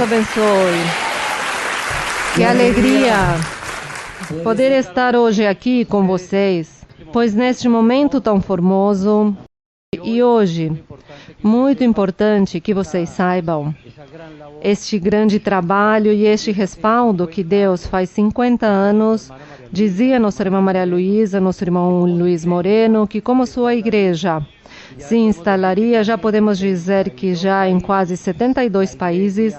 abençoe. Que alegria poder estar hoje aqui com vocês, pois neste momento tão formoso e hoje, muito importante que vocês saibam, este grande trabalho e este respaldo que Deus faz 50 anos, dizia nossa irmã Maria Luísa, nosso irmão Luiz Moreno, que como sua igreja se instalaria, já podemos dizer que já em quase 72 países,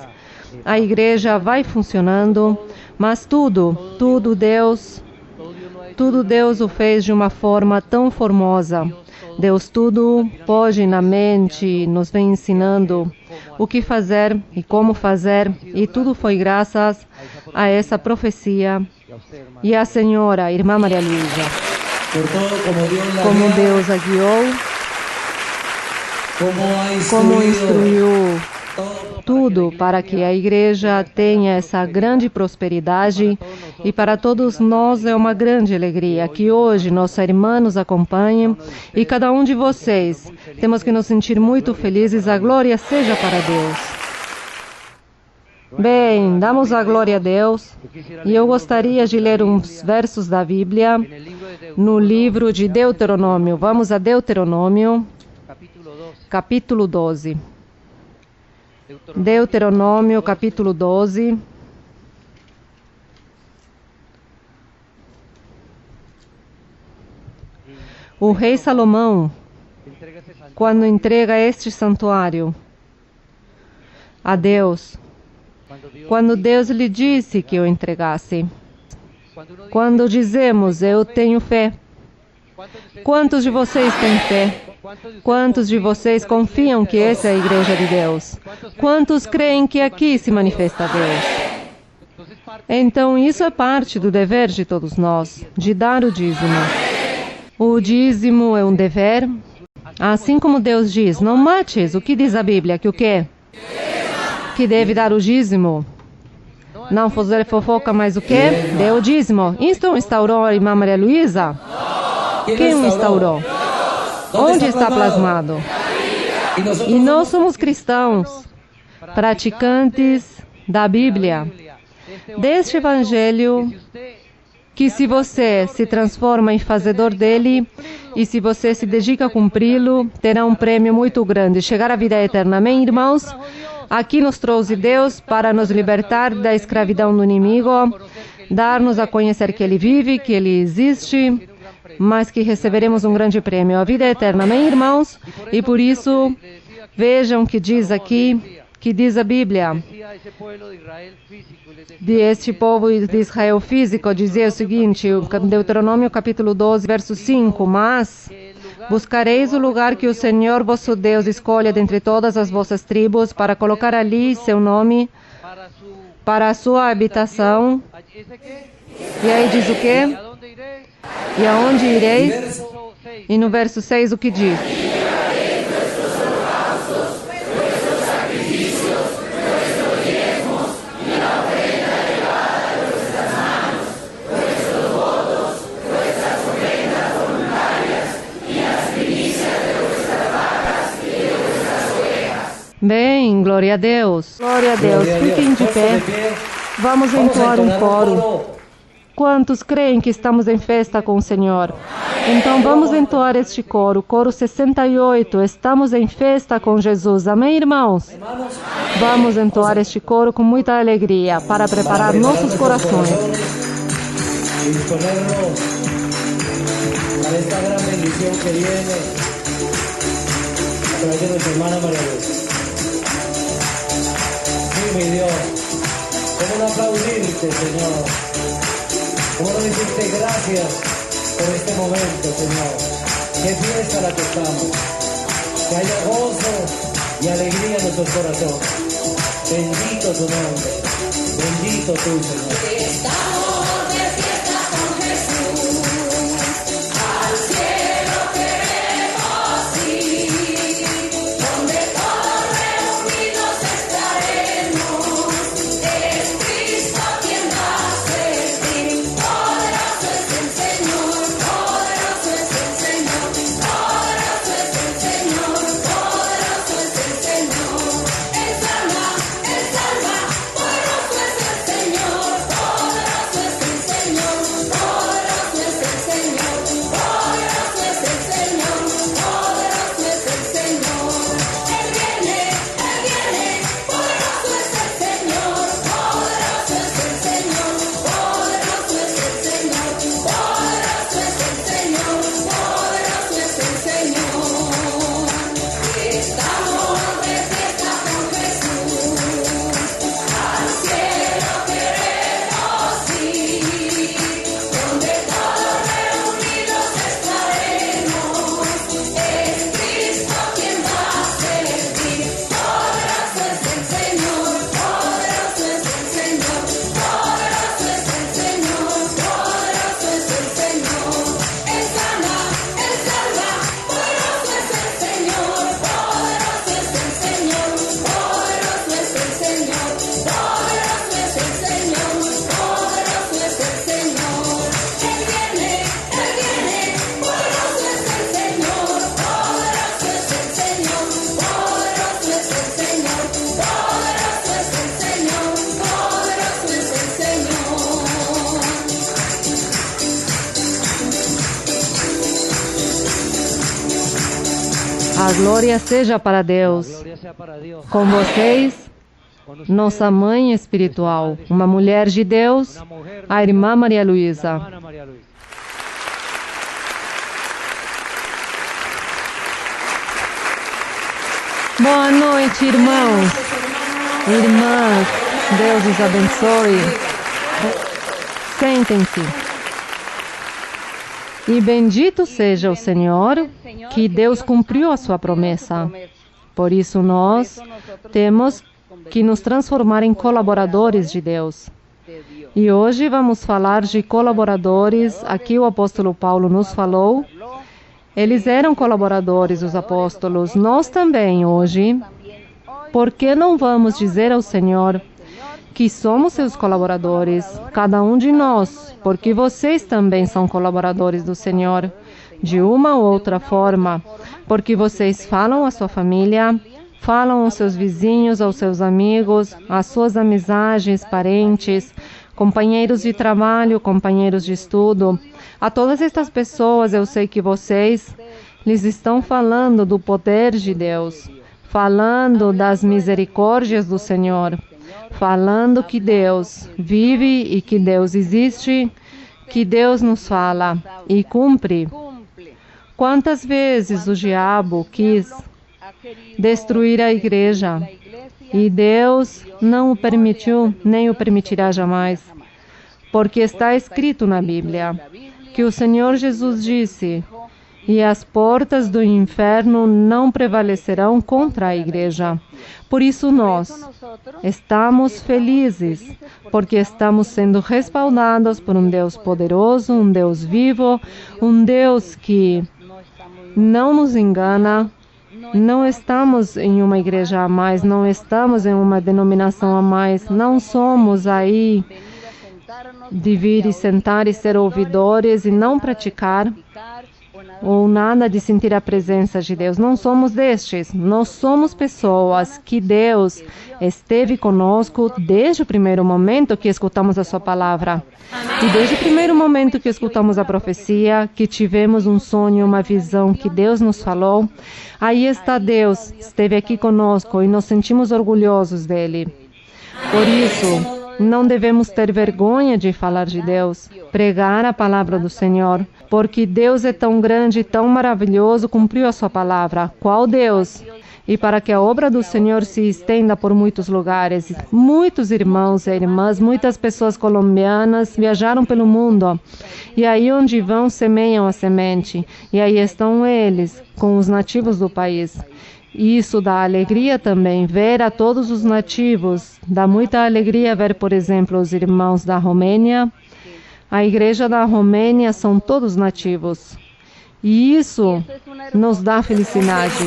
a igreja vai funcionando, mas tudo Deus o fez de uma forma tão formosa. Deus tudo pode na mente, nos vem ensinando o que fazer e como fazer, e tudo foi graças a essa profecia e a senhora, irmã Maria Luísa. Como Deus a guiou, como instruiu tudo para que a igreja tenha essa grande prosperidade, e para todos nós é uma grande alegria que hoje nossa irmã nos acompanhe e cada um de vocês. Temos que nos sentir muito felizes, a glória seja para Deus. Bem, damos a glória a Deus, e eu gostaria de ler uns versos da Bíblia no livro de Deuteronômio. Vamos a Deuteronômio, capítulo 12. Deuteronômio, capítulo 12. O rei Salomão, quando entrega este santuário a Deus, quando Deus lhe disse que o entregasse, quando dizemos, eu tenho fé, quantos de vocês têm fé? Quantos de vocês confiam que essa é a igreja de Deus? Quantos creem que aqui se manifesta Deus? Então, isso é parte do dever de todos nós, de dar o dízimo. O dízimo é um dever, assim como Deus diz, não mates. O que diz a Bíblia? Que o quê? Que deve dar o dízimo. Não fazer fofoca, mas o quê? Dê o dízimo. Isso instaurou a irmã Maria Luísa? Quem o instaurou? Onde está plasmado? E nós somos cristãos, praticantes da Bíblia, deste Evangelho, que se você se transforma em fazedor dele, e se você se dedica a cumpri-lo, terá um prêmio muito grande, chegar à vida eterna. Amém, irmãos? Aqui nos trouxe Deus para nos libertar da escravidão do inimigo, dar-nos a conhecer que Ele vive, que Ele existe, mas que receberemos um grande prêmio, a vida eterna. Amém, irmãos? E por isso, vejam que diz aqui, que diz a Bíblia, de este povo de Israel físico, dizia o seguinte, Deuteronômio capítulo 12, verso 5, mas buscareis o lugar que o Senhor vosso Deus escolha dentre todas as vossas tribos, para colocar ali seu nome, para a sua habitação. E aí diz o quê? E aonde ireis? E no verso 6 o que diz? Bem, glória a Deus. Glória a Deus. Fiquem de pé. Vamos entoar um coro. Quantos creem que estamos em festa com o Senhor? Então vamos entoar este coro, coro 68, estamos em festa com Jesus. Amém, irmãos? Vamos entoar este coro com muita alegria, para preparar nossos corações. Para esta gran bendición que viene a través de nuestra hermana María Luisa. Sí, mi Dios, ¿cómo no aplaudirte, Señor? ¿Cómo no decirte gracias por este momento, Señor? Qué fiesta la que estamos. Que haya gozo y alegría en nuestros corazones. Bendito tu nombre. Bendito tú, Señor. A glória seja para Deus. Com vocês, nossa mãe espiritual, uma mulher de Deus, a irmã Maria Luísa. Boa noite, irmãos, irmãs, Deus os abençoe. Sentem-se. E bendito seja o Senhor, que Deus cumpriu a sua promessa. Por isso nós temos que nos transformar em colaboradores de Deus. E hoje vamos falar de colaboradores. Aqui o apóstolo Paulo nos falou. Eles eram colaboradores, os apóstolos. Nós também hoje. Por que não vamos dizer ao Senhor que somos seus colaboradores, cada um de nós, porque vocês também são colaboradores do Senhor, de uma ou outra forma, porque vocês falam à sua família, falam aos seus vizinhos, aos seus amigos, às suas amizades, parentes, companheiros de trabalho, companheiros de estudo. A todas estas pessoas eu sei que vocês lhes estão falando do poder de Deus, falando das misericórdias do Senhor, falando que Deus vive e que Deus existe, que Deus nos fala e cumpre. Quantas vezes o diabo quis destruir a igreja e Deus não o permitiu, nem o permitirá jamais, porque está escrito na Bíblia que o Senhor Jesus disse: e as portas do inferno não prevalecerão contra a igreja. Por isso nós estamos felizes, porque estamos sendo respaldados por um Deus poderoso, um Deus vivo, um Deus que não nos engana. Não estamos em uma igreja a mais, não estamos em uma denominação a mais, não somos aí de vir e sentar e ser ouvidores e não praticar, ou nada de sentir a presença de Deus. Não somos destes. Nós somos pessoas que Deus esteve conosco desde o primeiro momento que escutamos a sua palavra. E desde o primeiro momento que escutamos a profecia, que tivemos um sonho, uma visão, que Deus nos falou, aí está Deus, esteve aqui conosco e nos sentimos orgulhosos dele. Por isso, não devemos ter vergonha de falar de Deus, pregar a palavra do Senhor, porque Deus é tão grande e tão maravilhoso, cumpriu a sua palavra. Qual Deus? E para que a obra do Senhor se estenda por muitos lugares, muitos irmãos e irmãs, muitas pessoas colombianas viajaram pelo mundo. E aí onde vão, semeiam a semente. E aí estão eles, com os nativos do país. Isso dá alegria também, ver a todos os nativos. Dá muita alegria ver, por exemplo, os irmãos da Romênia. A igreja da Romênia são todos nativos. E isso nos dá felicidade.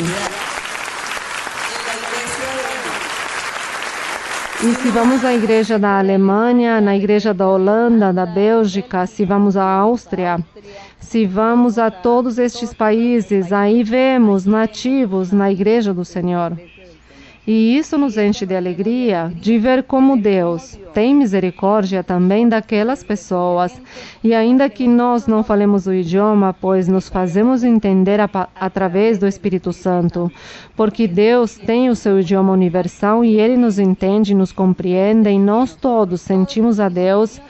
E se vamos à igreja da Alemanha, na igreja da Holanda, da Bélgica, se vamos à Áustria, se vamos a todos estes países, aí vemos nativos na igreja do Senhor. E isso nos enche de alegria de ver como Deus tem misericórdia também daquelas pessoas. E ainda que nós não falemos o idioma, pois nos fazemos entender através do Espírito Santo. Porque Deus tem o seu idioma universal e Ele nos entende, nos compreende, e nós todos sentimos a Deus,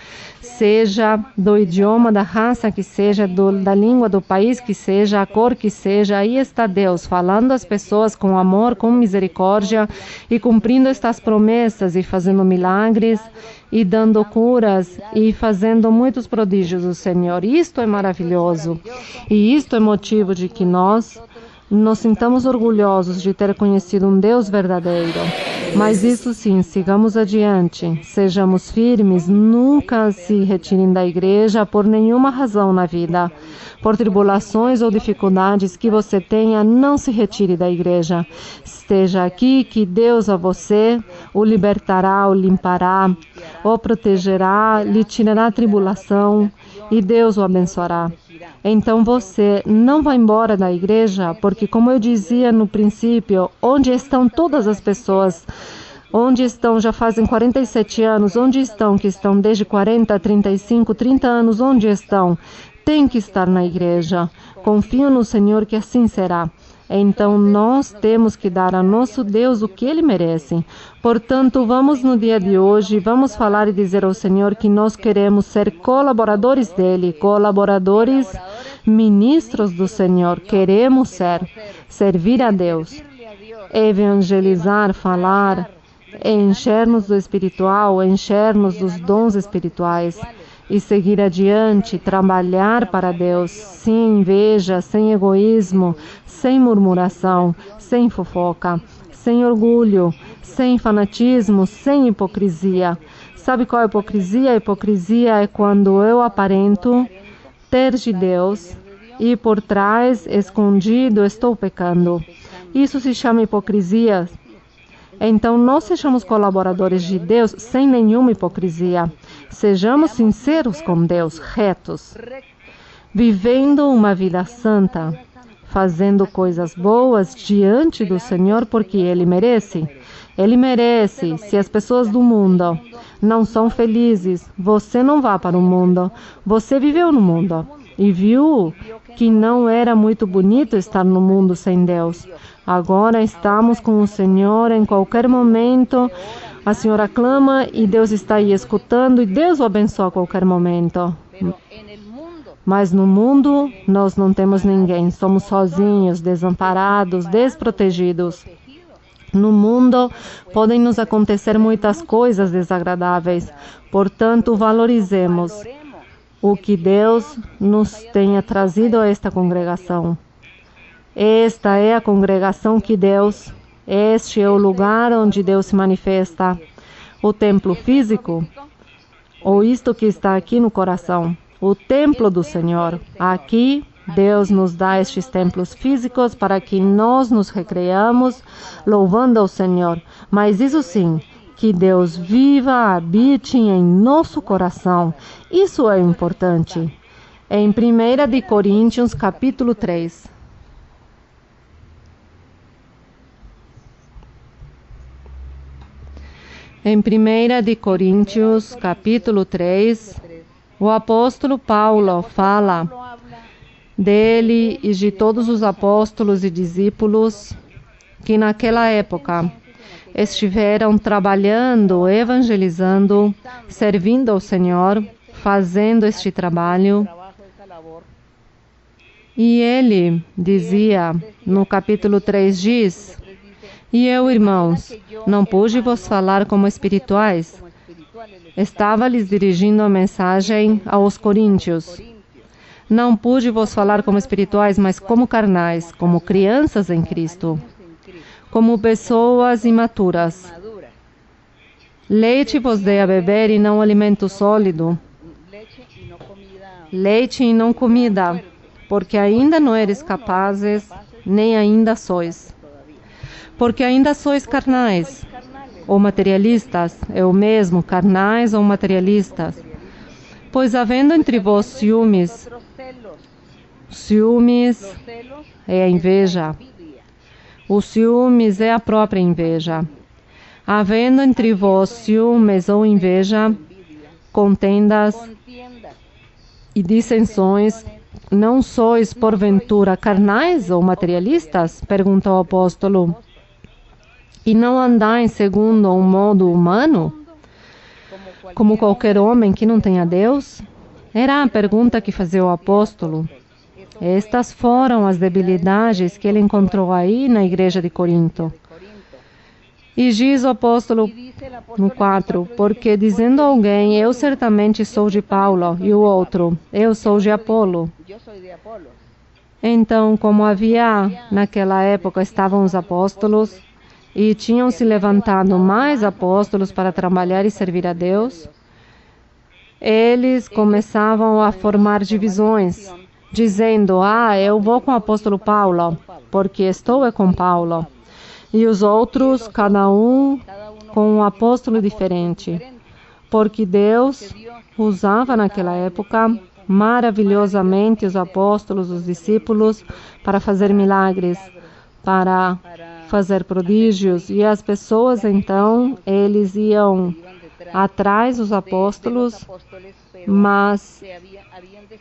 seja do idioma, da raça que seja, da língua do país que seja, a cor que seja. Aí está Deus falando às pessoas com amor, com misericórdia e cumprindo estas promessas e fazendo milagres e dando curas e fazendo muitos prodígios do Senhor. Isto é maravilhoso e isto é motivo de que nós nos sintamos orgulhosos de ter conhecido um Deus verdadeiro. Mas isso sim, sigamos adiante, sejamos firmes, nunca se retirem da igreja por nenhuma razão na vida. Por tribulações ou dificuldades que você tenha, não se retire da igreja. Esteja aqui, que Deus a você o libertará, o limpará, o protegerá, lhe tirará a tribulação e Deus o abençoará. Então você não vai embora da igreja, porque como eu dizia no princípio, onde estão todas as pessoas? Onde estão, já fazem 47 anos, onde estão, que estão desde 40, 35, 30 anos, onde estão? Tem que estar na igreja. Confio no Senhor que assim será. Então nós temos que dar a nosso Deus o que Ele merece. Portanto, vamos no dia de hoje, vamos falar e dizer ao Senhor que nós queremos ser colaboradores dEle, colaboradores, ministros do Senhor. Queremos servir a Deus, evangelizar, falar, encher-nos do espiritual, encher-nos dos dons espirituais e seguir adiante, trabalhar para Deus, sem inveja, sem egoísmo, sem murmuração, sem fofoca, sem orgulho, sem fanatismo, sem hipocrisia. Sabe qual é a hipocrisia? A hipocrisia é quando eu aparento ter de Deus e por trás, escondido, estou pecando. Isso se chama hipocrisia. Então, nós sejamos colaboradores de Deus sem nenhuma hipocrisia. Sejamos sinceros com Deus, retos, vivendo uma vida santa, fazendo coisas boas diante do Senhor, porque Ele merece. Ele merece. Se as pessoas do mundo não são felizes, você não vá para o mundo. Você viveu no mundo e viu que não era muito bonito estar no mundo sem Deus. Agora estamos com o Senhor em qualquer momento. A senhora clama e Deus está aí escutando e Deus o abençoa a qualquer momento. Mas no mundo nós não temos ninguém. Somos sozinhos, desamparados, desprotegidos. No mundo podem nos acontecer muitas coisas desagradáveis. Portanto, valorizemos o que Deus nos tenha trazido a esta congregação. Esta é a congregação que Deus, este é o lugar onde Deus se manifesta. O templo físico, ou isto que está aqui no coração, o templo do Senhor. Aqui, Deus nos dá estes templos físicos para que nós nos recreamos louvando ao Senhor. Mas isso sim, que Deus viva, habite em nosso coração. Isso é importante. Em 1 Coríntios, capítulo 3. Em 1 Coríntios, capítulo 3, o apóstolo Paulo fala dele e de todos os apóstolos e discípulos que naquela época estiveram trabalhando, evangelizando, servindo ao Senhor, fazendo este trabalho. E ele dizia, no capítulo 3 diz: "E eu, irmãos, não pude vos falar como espirituais." Estava lhes dirigindo a mensagem aos coríntios. "Não pude vos falar como espirituais, mas como carnais, como crianças em Cristo, como pessoas imaturas. Leite vos dei a beber e não alimento sólido, leite e não comida, porque ainda não eres capazes, nem ainda sois. Porque ainda sois carnais ou materialistas, é o mesmo, carnais ou materialistas. Pois havendo entre vós ciúmes é a inveja. O ciúmes é a própria inveja. Havendo entre vós ciúmes ou inveja, contendas e dissensões, não sois porventura carnais ou materialistas?" Pergunta o apóstolo. "E não andais segundo um modo humano, como qualquer homem que não tenha Deus?" Era a pergunta que fazia o apóstolo. Estas foram as debilidades que ele encontrou aí na igreja de Corinto. E diz o apóstolo no 4, "Porque dizendo alguém, eu certamente sou de Paulo, e o outro, eu sou de Apolo." Então, como havia naquela época, estavam os apóstolos, e tinham se levantado mais apóstolos para trabalhar e servir a Deus, eles começavam a formar divisões, dizendo: "Eu vou com o apóstolo Paulo, porque estou com Paulo." E os outros, cada um com um apóstolo diferente, porque Deus usava naquela época maravilhosamente os apóstolos, os discípulos, para fazer milagres, para fazer prodígios, e as pessoas então, eles iam atrás dos apóstolos, mas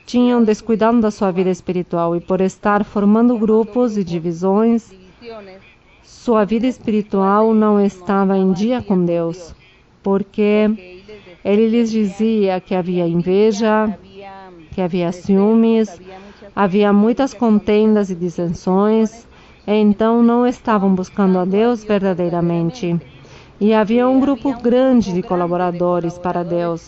tinham descuidado da sua vida espiritual e por estar formando grupos e divisões, sua vida espiritual não estava em dia com Deus, porque Ele lhes dizia que havia inveja, que havia ciúmes, havia muitas contendas e dissensões, e então não estavam buscando a Deus verdadeiramente. E havia um grupo grande de colaboradores para Deus.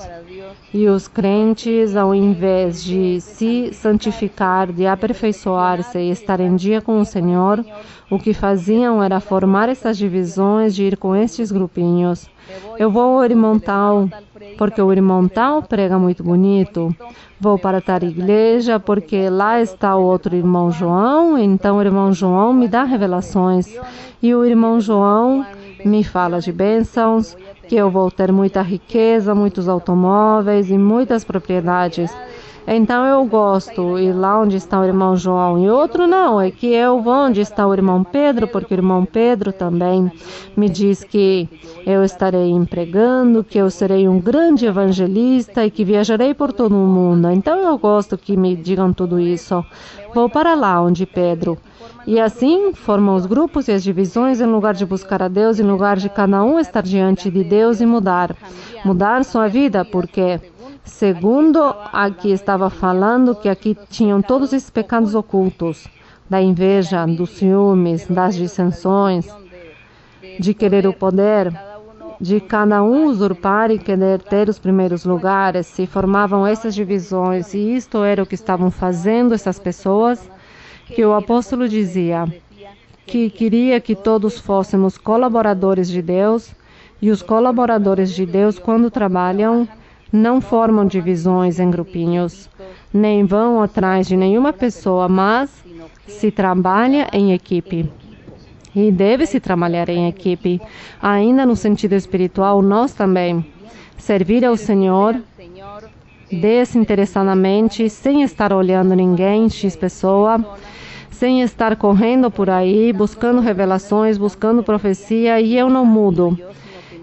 E os crentes, ao invés de se santificar, de aperfeiçoar-se e estar em dia com o Senhor, o que faziam era formar essas divisões, de ir com estes grupinhos. Eu vou ao irmão tal, porque o irmão tal prega muito bonito. Vou para tal igreja, porque lá está o outro irmão João, então o irmão João me dá revelações. E o irmão João me fala de bênçãos, que eu vou ter muita riqueza, muitos automóveis e muitas propriedades. Então eu gosto ir lá onde está o irmão João. E outro não, é que eu vou onde está o irmão Pedro, porque o irmão Pedro também me diz que eu estarei empregando, que eu serei um grande evangelista e que viajarei por todo o mundo. Então eu gosto que me digam tudo isso. Vou para lá onde Pedro. E assim formam os grupos e as divisões em lugar de buscar a Deus, em lugar de cada um estar diante de Deus e mudar sua vida, porque segundo aqui estava falando que aqui tinham todos esses pecados ocultos, da inveja, dos ciúmes, das dissensões, de querer o poder, de cada um usurpar e querer ter os primeiros lugares, se formavam essas divisões, e isto era o que estavam fazendo essas pessoas, que o apóstolo dizia que queria que todos fôssemos colaboradores de Deus, e os colaboradores de Deus, quando trabalham, não formam divisões em grupinhos, nem vão atrás de nenhuma pessoa, mas se trabalha em equipe. E deve-se trabalhar em equipe. Ainda no sentido espiritual, nós também. Servir ao Senhor desinteressadamente, sem estar olhando ninguém, X pessoa, sem estar correndo por aí, buscando revelações, buscando profecia, e eu não mudo.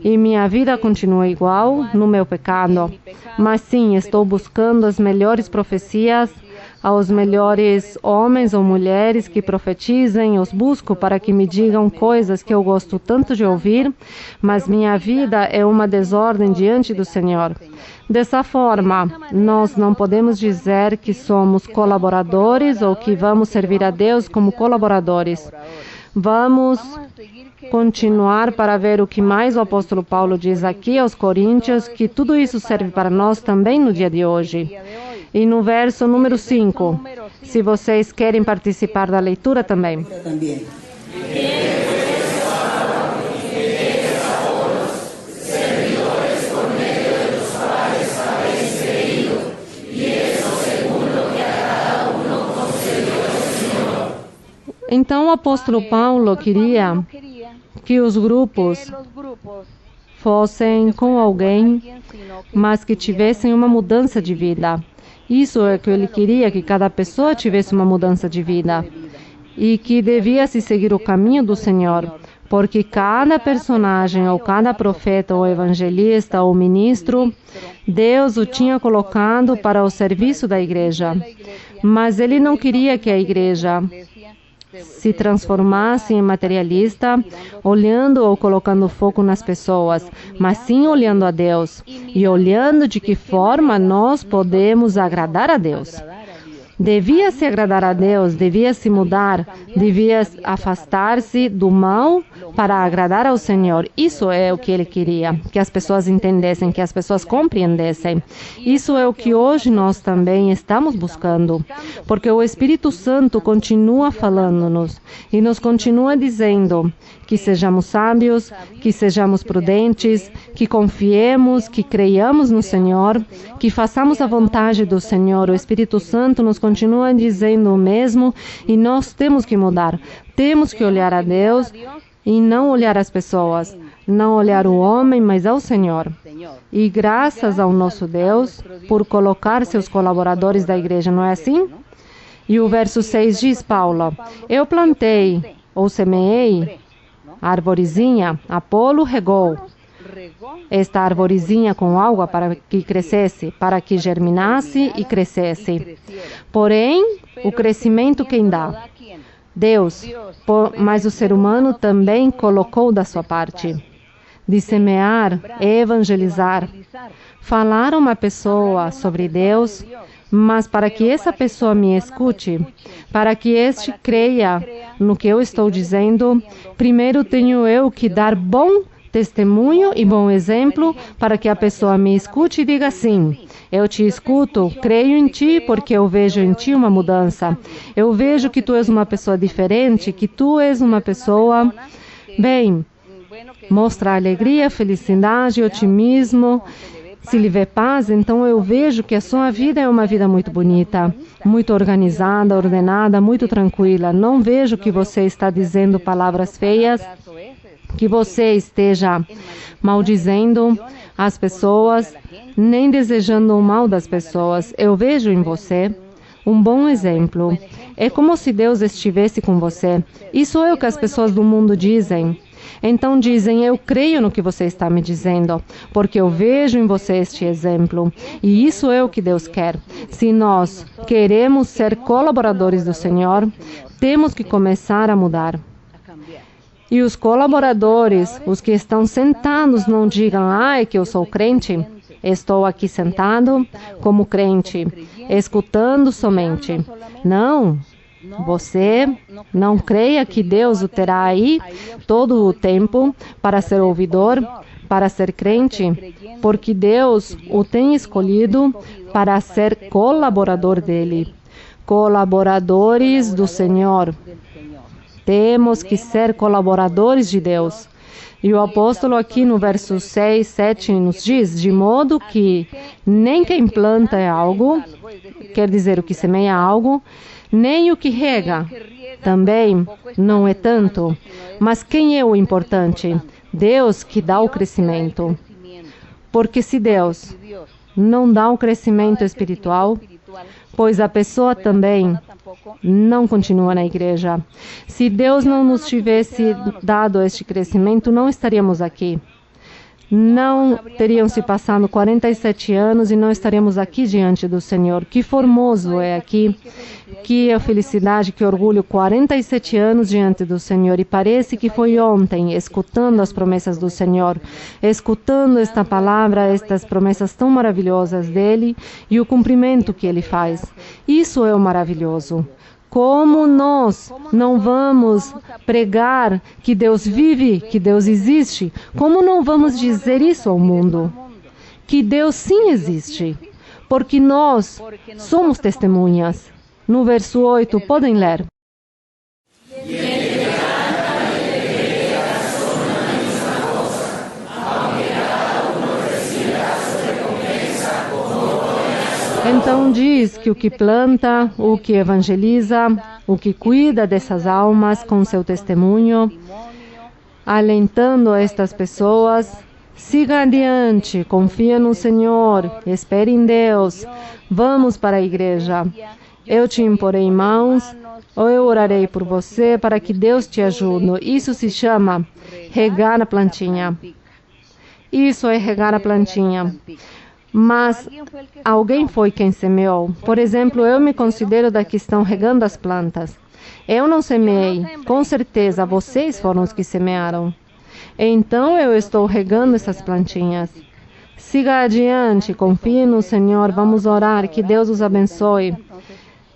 E minha vida continua igual no meu pecado. Mas sim, estou buscando as melhores profecias, aos melhores homens ou mulheres que profetizem, os busco para que me digam coisas que eu gosto tanto de ouvir, mas minha vida é uma desordem diante do Senhor. Dessa forma, nós não podemos dizer que somos colaboradores ou que vamos servir a Deus como colaboradores. Vamos continuar para ver o que mais o apóstolo Paulo diz aqui aos Coríntios, que tudo isso serve para nós também no dia de hoje. E no verso número 5, se vocês querem participar da leitura também. Então o apóstolo Paulo queria que os grupos fossem com alguém, mas que tivessem uma mudança de vida. Isso é que ele queria, que cada pessoa tivesse uma mudança de vida e que devia se seguir o caminho do Senhor, porque cada personagem, ou cada profeta, ou evangelista, ou ministro, Deus o tinha colocado para o serviço da igreja. Mas ele não queria que a igreja se transformasse em materialista, olhando ou colocando foco nas pessoas, mas sim olhando a Deus e olhando de que forma nós podemos agradar a Deus. Devia se agradar a Deus, devia se mudar, devia afastar-se do mal para agradar ao Senhor. Isso é o que ele queria, que as pessoas entendessem, que as pessoas compreendessem. Isso é o que hoje nós também estamos buscando, porque o Espírito Santo continua falando-nos e nos continua dizendo que sejamos sábios, que sejamos prudentes, que confiemos, que creiamos no Senhor, que façamos a vontade do Senhor. O Espírito Santo nos continua dizendo o mesmo e nós temos que mudar. Temos que olhar a Deus e não olhar as pessoas, não olhar o homem, mas ao Senhor. E graças ao nosso Deus por colocar seus colaboradores da igreja, não é assim? E o verso 6 diz, Paulo, eu plantei ou semeei a arvorezinha, Apolo regou, esta arvorezinha com água para que crescesse, para que germinasse e crescesse. Porém, o crescimento quem dá? Deus. Mas o ser humano também colocou da sua parte. De semear, evangelizar, falar a uma pessoa sobre Deus, mas para que essa pessoa me escute, para que este creia no que eu estou dizendo, primeiro tenho eu que dar bom testemunho e bom exemplo para que a pessoa me escute e diga sim, eu te escuto, creio em ti porque eu vejo em ti uma mudança. Eu vejo que tu és uma pessoa diferente, que tu és uma pessoa, bem, mostra alegria, felicidade, otimismo. Se lhe vê paz, então eu vejo que a sua vida é uma vida muito bonita, muito organizada, ordenada, muito tranquila. Não vejo que você está dizendo palavras feias, que você esteja maldizendo as pessoas, nem desejando o mal das pessoas. Eu vejo em você um bom exemplo. É como se Deus estivesse com você. Isso é o que as pessoas do mundo dizem. Então dizem, eu creio no que você está me dizendo, porque eu vejo em você este exemplo. E isso é o que Deus quer. Se nós queremos ser colaboradores do Senhor, temos que começar a mudar. E os colaboradores, os que estão sentados, não digam, é que eu sou crente. Estou aqui sentado como crente, escutando somente. Não. Você não creia que Deus o terá aí todo o tempo para ser ouvidor, para ser crente, porque Deus o tem escolhido para ser colaborador dele, colaboradores do Senhor. Temos que ser colaboradores de Deus. E o apóstolo aqui no verso 6, 7 nos diz, de modo que nem quem planta é algo, quer dizer o que semeia algo, nem o que rega também não é tanto. Mas quem é o importante? Deus que dá o crescimento. Porque se Deus não dá o crescimento espiritual, pois a pessoa também não continua na igreja. Se Deus não nos tivesse dado este crescimento, não estaríamos aqui. Não teriam se passado 47 anos e não estaríamos aqui diante do Senhor. Que formoso é aqui, que felicidade, que orgulho, 47 anos diante do Senhor. E parece que foi ontem, escutando as promessas do Senhor, escutando esta palavra, estas promessas tão maravilhosas dele e o cumprimento que ele faz. Isso é o maravilhoso. Como nós não vamos pregar que Deus vive, que Deus existe? Como não vamos dizer isso ao mundo? Que Deus sim existe, porque nós somos testemunhas. No verso 8, podem ler. Então diz que o que planta, o que evangeliza, o que cuida dessas almas com seu testemunho, alentando estas pessoas, siga adiante, confia no Senhor, espere em Deus, vamos para a igreja. Eu te imporei mãos, ou eu orarei por você para que Deus te ajude. Isso se chama regar a plantinha. Isso é regar a plantinha. Mas alguém foi quem semeou. Por exemplo, eu me considero da que estão regando as plantas. Eu não semeei. Com certeza, vocês foram os que semearam. Então, eu estou regando essas plantinhas. Siga adiante, confie no Senhor, vamos orar, que Deus os abençoe.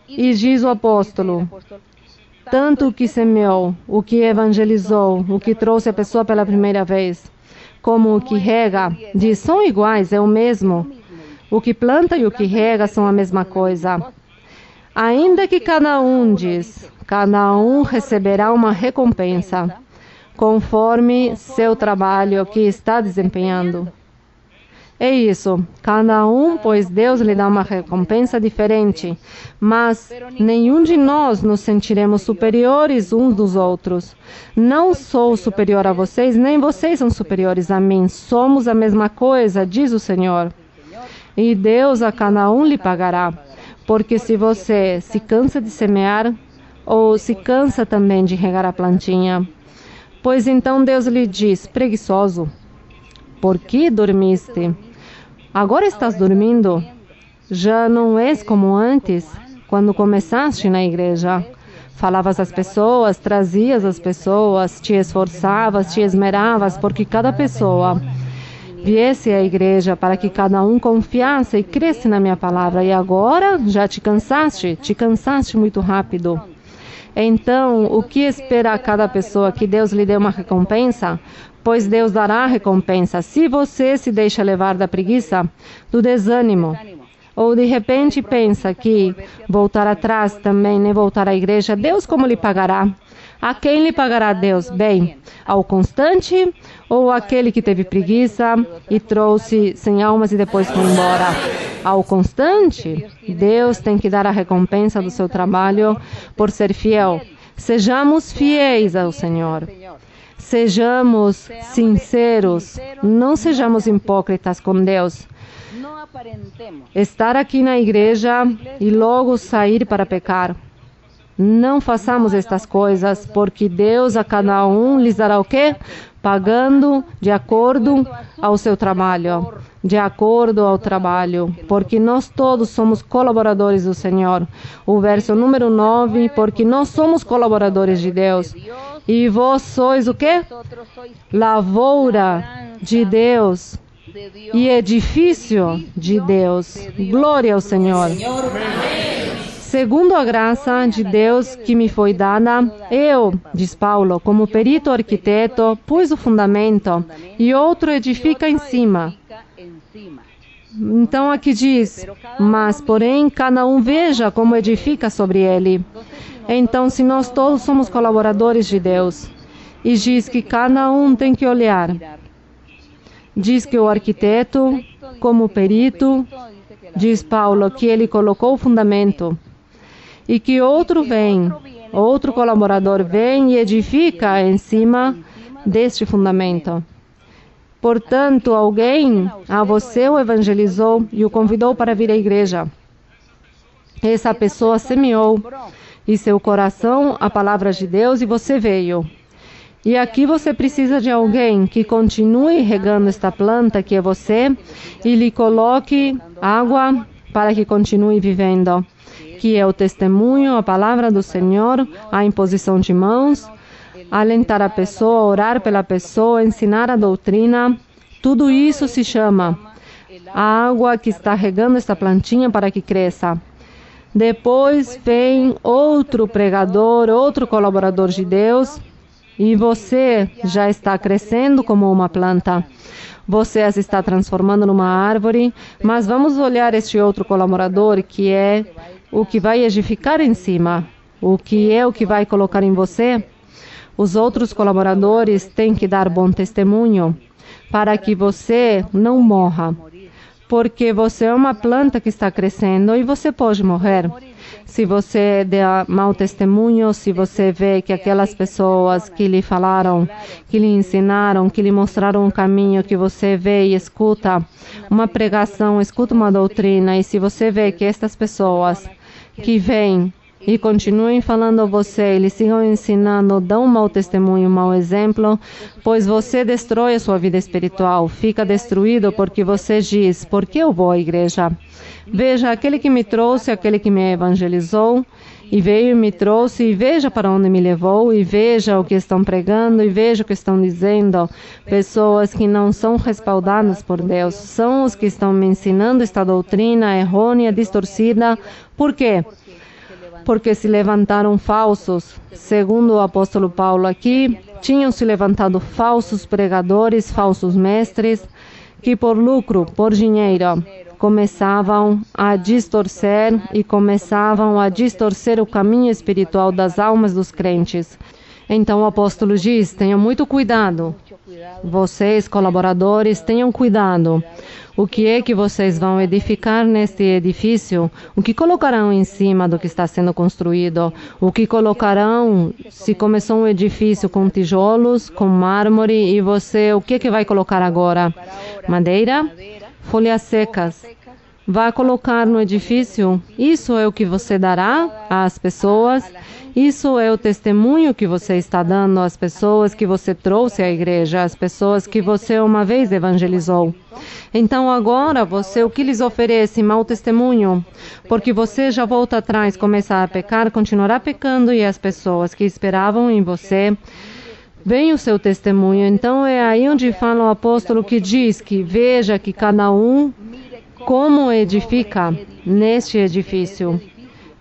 E diz o apóstolo, tanto o que semeou, o que evangelizou, o que trouxe a pessoa pela primeira vez, como o que rega, diz, são iguais, é o mesmo. O que planta e o que rega são a mesma coisa. Ainda que cada um receberá uma recompensa, conforme seu trabalho que está desempenhando. É isso, cada um, pois Deus lhe dá uma recompensa diferente, mas nenhum de nós nos sentiremos superiores uns dos outros. Não sou superior a vocês, nem vocês são superiores a mim. Somos a mesma coisa, diz o Senhor. E Deus a cada um lhe pagará, porque se você se cansa de semear, ou se cansa também de regar a plantinha, pois então Deus lhe diz, preguiçoso, por que dormiste? Agora estás dormindo? Já não és como antes, quando começaste na igreja. Falavas às pessoas, trazias as pessoas, te esforçavas, te esmeravas, porque cada pessoa viesse à igreja para que cada um confiasse e cresce na minha palavra. E agora já te cansaste muito rápido. Então, o que espera a cada pessoa? Que Deus lhe dê uma recompensa? Pois Deus dará a recompensa. Se você se deixa levar da preguiça, do desânimo, ou de repente pensa que voltar atrás também, nem voltar à igreja, Deus como lhe pagará? A quem lhe pagará Deus? Bem, ao constante ou aquele que teve preguiça e trouxe 100 almas e depois foi embora? Ao constante, Deus tem que dar a recompensa do seu trabalho por ser fiel. Sejamos fiéis ao Senhor. Sejamos sinceros. Não sejamos hipócritas com Deus. Estar aqui na igreja e logo sair para pecar. Não façamos estas coisas, porque Deus a cada um lhes dará o quê? Pagando de acordo ao seu trabalho. De acordo ao trabalho. Porque nós todos somos colaboradores do Senhor. O verso número 9, porque nós somos colaboradores de Deus. E vós sois o quê? Lavoura de Deus. E edifício de Deus. Glória ao Senhor. Segundo a graça de Deus que me foi dada, eu, diz Paulo, como perito arquiteto, pus o fundamento e outro edifica em cima. Então aqui diz, mas porém cada um veja como edifica sobre ele. Então se nós todos somos colaboradores de Deus, e diz que cada um tem que olhar. Diz que o arquiteto, como perito, diz Paulo que ele colocou o fundamento. E que outro colaborador vem e edifica em cima deste fundamento. Portanto, alguém a você o evangelizou e o convidou para vir à igreja. Essa pessoa semeou em seu coração a palavra de Deus e você veio. E aqui você precisa de alguém que continue regando esta planta que é você e lhe coloque água para que continue vivendo. Que é o testemunho, a palavra do Senhor, a imposição de mãos, alentar a pessoa, orar pela pessoa, ensinar a doutrina. Tudo isso se chama a água que está regando esta plantinha para que cresça. Depois vem outro pregador, outro colaborador de Deus, e você já está crescendo como uma planta. Você as está transformando numa árvore, mas vamos olhar este outro colaborador que é o que vai edificar em cima, o que vai colocar em você. Os outros colaboradores têm que dar bom testemunho para que você não morra, porque você é uma planta que está crescendo e você pode morrer. Se você der mau testemunho, se você vê que aquelas pessoas que lhe falaram, que lhe ensinaram, que lhe mostraram um caminho, que você vê e escuta uma pregação, escuta uma doutrina, e se você vê que estas pessoas que vêm e continuem falando a você, eles sigam ensinando, dão um mau testemunho, um mau exemplo, pois você destrói a sua vida espiritual, fica destruído porque você diz, por que eu vou à igreja? Veja, aquele que me trouxe, aquele que me evangelizou, e veio e me trouxe, e veja para onde me levou, e veja o que estão pregando, e veja o que estão dizendo. Pessoas que não são respaldadas por Deus, são os que estão me ensinando esta doutrina errônea, distorcida. Por quê? Porque se levantaram falsos. Segundo o apóstolo Paulo aqui, tinham se levantado falsos pregadores, falsos mestres, que por lucro, por dinheiro, começavam a distorcer o caminho espiritual das almas dos crentes. Então o apóstolo diz, tenham muito cuidado. Vocês, colaboradores, tenham cuidado. O que é que vocês vão edificar neste edifício? O que colocarão em cima do que está sendo construído? O que colocarão, se começou um edifício com tijolos, com mármore, e você, o que é que vai colocar agora? Madeira? Folhas secas. vai colocar no edifício, isso é o que você dará às pessoas, isso é o testemunho que você está dando às pessoas que você trouxe à igreja, às pessoas que você uma vez evangelizou. Então agora você, o que lhes oferece? Mau testemunho, porque você já volta atrás, começa a pecar, continuará pecando e as pessoas que esperavam em você veem o seu testemunho. Então é aí onde fala o apóstolo que diz que veja que cada um como edifica neste edifício.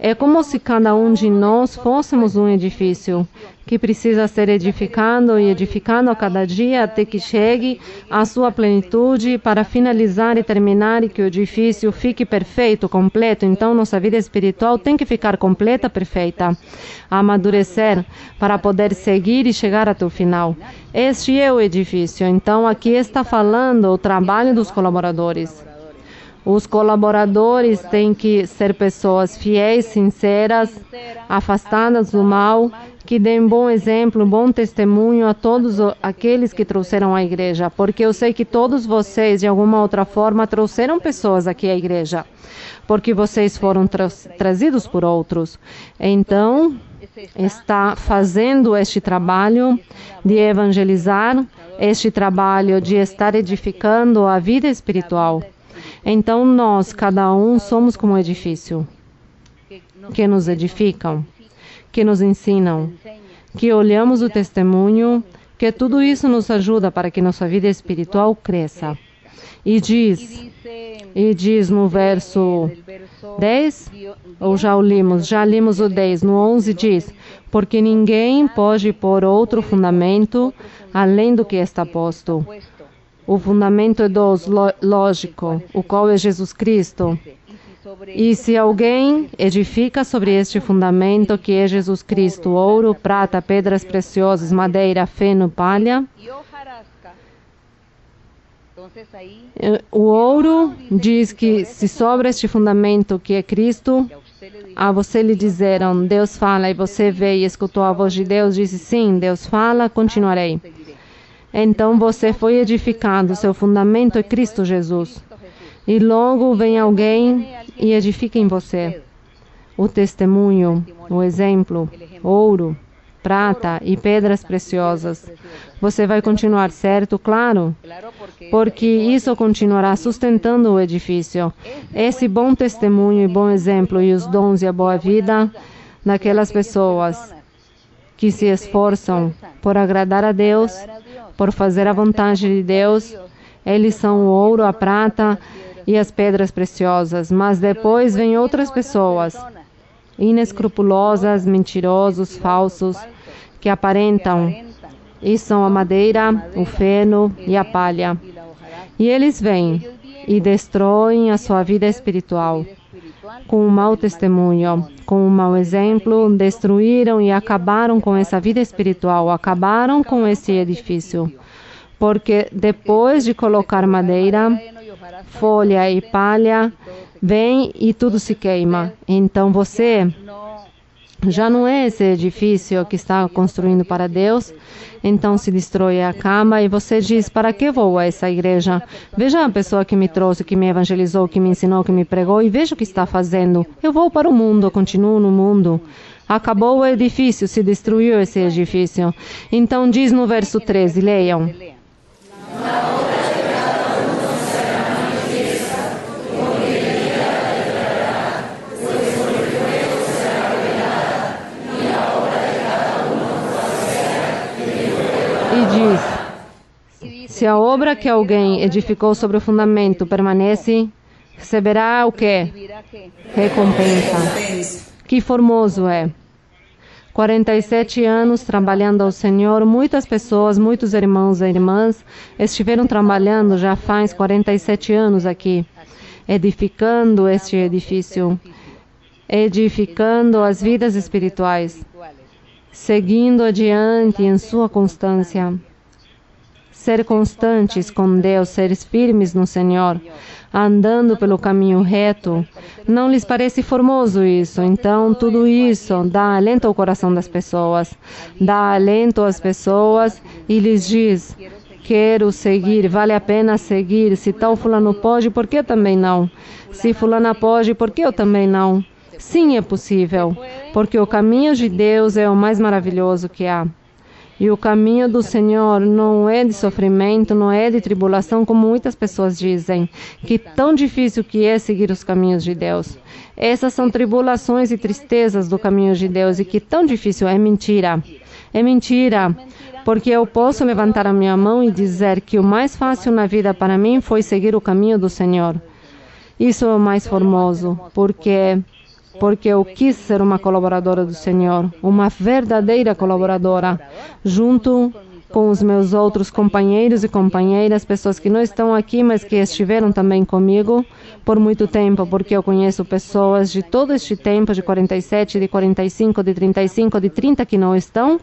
É como se cada um de nós fôssemos um edifício que precisa ser edificado e edificado a cada dia até que chegue à sua plenitude para finalizar e terminar e que o edifício fique perfeito, completo. Então nossa vida espiritual tem que ficar completa, perfeita, amadurecer para poder seguir e chegar até o final. Este é o edifício. Então aqui está falando o trabalho dos colaboradores. Os colaboradores têm que ser pessoas fiéis, sinceras, afastadas do mal, que deem bom exemplo, bom testemunho a todos aqueles que trouxeram à igreja, porque eu sei que todos vocês, de alguma outra forma, trouxeram pessoas aqui à igreja, porque vocês foram trazidos por outros. Então, está fazendo este trabalho de evangelizar, este trabalho de estar edificando a vida espiritual. Então nós, cada um, somos como um edifício que nos edificam, que nos ensinam, que olhamos o testemunho, que tudo isso nos ajuda para que nossa vida espiritual cresça. E diz no verso 10, ou já o limos? Já limos o 10, no 11 diz, porque ninguém pode pôr outro fundamento além do que está posto. O fundamento é lógico, o qual é Jesus Cristo. E se alguém edifica sobre este fundamento, que é Jesus Cristo, ouro, prata, pedras preciosas, madeira, feno, palha. O ouro diz que se sobre este fundamento que é Cristo, a você lhe disseram, Deus fala, e você veio e escutou a voz de Deus, disse sim, Deus fala, continuarei. Então você foi edificado, seu fundamento é Cristo Jesus. E logo vem alguém e edifica em você o testemunho, o exemplo, ouro, prata e pedras preciosas. Você vai continuar certo, claro, porque isso continuará sustentando o edifício. Esse bom testemunho e bom exemplo e os dons e a boa vida daquelas pessoas que se esforçam por agradar a Deus, por fazer a vontade de Deus, eles são o ouro, a prata e as pedras preciosas. Mas depois vêm outras pessoas, inescrupulosas, mentirosos, falsos, que aparentam, e são a madeira, o feno e a palha. E eles vêm e destroem a sua vida espiritual. Com um mau testemunho, com um mau exemplo, destruíram e acabaram com essa vida espiritual, acabaram com esse edifício. Porque depois de colocar madeira, folha e palha, vem e tudo se queima. Então você já não é esse edifício que está construindo para Deus, então se destrói a cama e você diz, para que vou a essa igreja? Veja a pessoa que me trouxe, que me evangelizou, que me ensinou, que me pregou e veja o que está fazendo. Eu vou para o mundo, eu continuo no mundo. Acabou o edifício, se destruiu esse edifício. Então diz no verso 13, leiam. E diz, se a obra que alguém edificou sobre o fundamento permanece, receberá o quê? Recompensa. Que formoso é! 47 anos trabalhando ao Senhor, muitas pessoas, muitos irmãos e irmãs estiveram trabalhando já faz 47 anos aqui, edificando este edifício, edificando as vidas espirituais, seguindo adiante em sua constância. Ser constantes com Deus, ser firmes no Senhor, andando pelo caminho reto. Não lhes parece formoso isso? Então, tudo isso dá alento ao coração das pessoas. Dá alento às pessoas e lhes diz, quero seguir, vale a pena seguir. Se tal fulano pode, por que eu também não? Se fulana pode, por que eu também não? Sim, é possível, porque o caminho de Deus é o mais maravilhoso que há. E o caminho do Senhor não é de sofrimento, não é de tribulação, como muitas pessoas dizem, que tão difícil que é seguir os caminhos de Deus. Essas são tribulações e tristezas do caminho de Deus, e que tão difícil é mentira. É mentira, porque eu posso levantar a minha mão e dizer que o mais fácil na vida para mim foi seguir o caminho do Senhor. Isso é o mais formoso, porque eu quis ser uma colaboradora do Senhor, uma verdadeira colaboradora, junto com os meus outros companheiros e companheiras, pessoas que não estão aqui, mas que estiveram também comigo por muito tempo, porque eu conheço pessoas de todo este tempo, de 47, de 45, de 35, de 30 que não estão,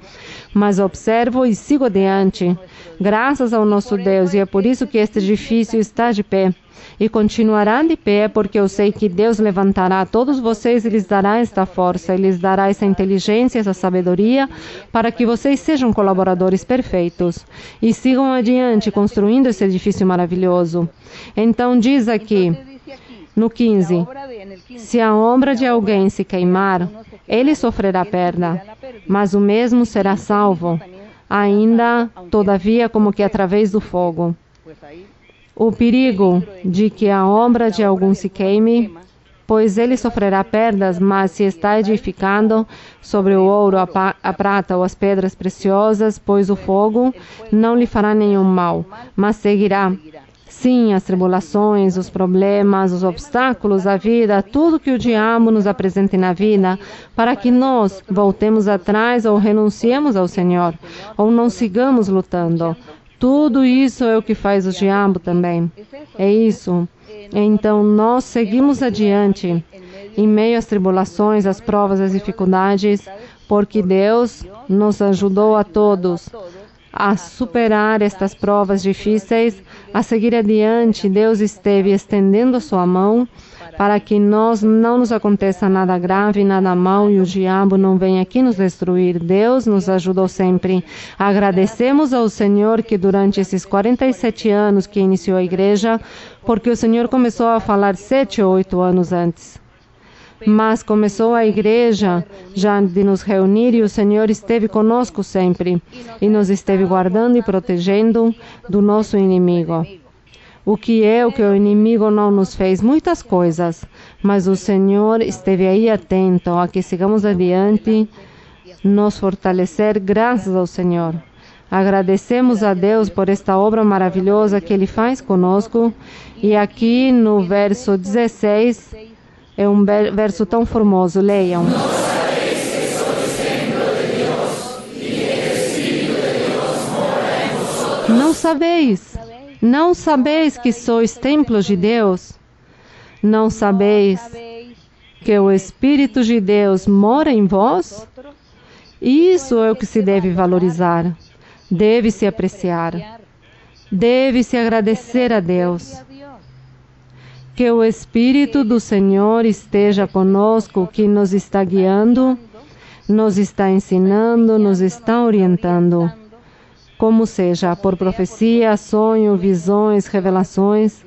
mas observo e sigo adiante, graças ao nosso Deus, e é por isso que este edifício está de pé. E continuará de pé, porque eu sei que Deus levantará todos vocês e lhes dará esta força, e lhes dará essa inteligência, essa sabedoria, para que vocês sejam colaboradores perfeitos e sigam adiante, construindo esse edifício maravilhoso. Então diz aqui, no 15, se a obra de alguém se queimar, ele sofrerá perda, mas o mesmo será salvo, ainda, todavia, como que através do fogo. O perigo de que a obra de algum se queime, pois ele sofrerá perdas, mas se está edificando sobre o ouro, a prata ou as pedras preciosas, pois o fogo não lhe fará nenhum mal, mas seguirá. Sim, as tribulações, os problemas, os obstáculos, a vida, tudo que o diabo nos apresente na vida, para que nós voltemos atrás ou renunciemos ao Senhor, ou não sigamos lutando. Tudo isso é o que faz o diabo também. É isso. Então, nós seguimos adiante, em meio às tribulações, às provas, às dificuldades, porque Deus nos ajudou a todos a superar estas provas difíceis, a seguir adiante. Deus esteve estendendo a sua mão para que não nos aconteça nada grave, nada mal, e o diabo não venha aqui nos destruir. Deus nos ajudou sempre. Agradecemos ao Senhor que durante esses 47 anos que iniciou a igreja, porque o Senhor começou a falar 7 ou 8 anos antes. Mas começou a igreja já de nos reunir, e o Senhor esteve conosco sempre, e nos esteve guardando e protegendo do nosso inimigo. O que o inimigo não nos fez? Muitas coisas, mas o Senhor esteve aí atento a que sigamos adiante, nos fortalecer graças ao Senhor. Agradecemos a Deus por esta obra maravilhosa que Ele faz conosco, e aqui no verso 16, é um verso tão formoso, leiam. Não sabeis? Não sabeis que sois templos de Deus? Não sabeis que o Espírito de Deus mora em vós? Isso é o que se deve valorizar, deve-se apreciar, deve-se agradecer a Deus. Que o Espírito do Senhor esteja conosco, que nos está guiando, nos está ensinando, nos está orientando. Como seja, por profecia, sonho, visões, revelações,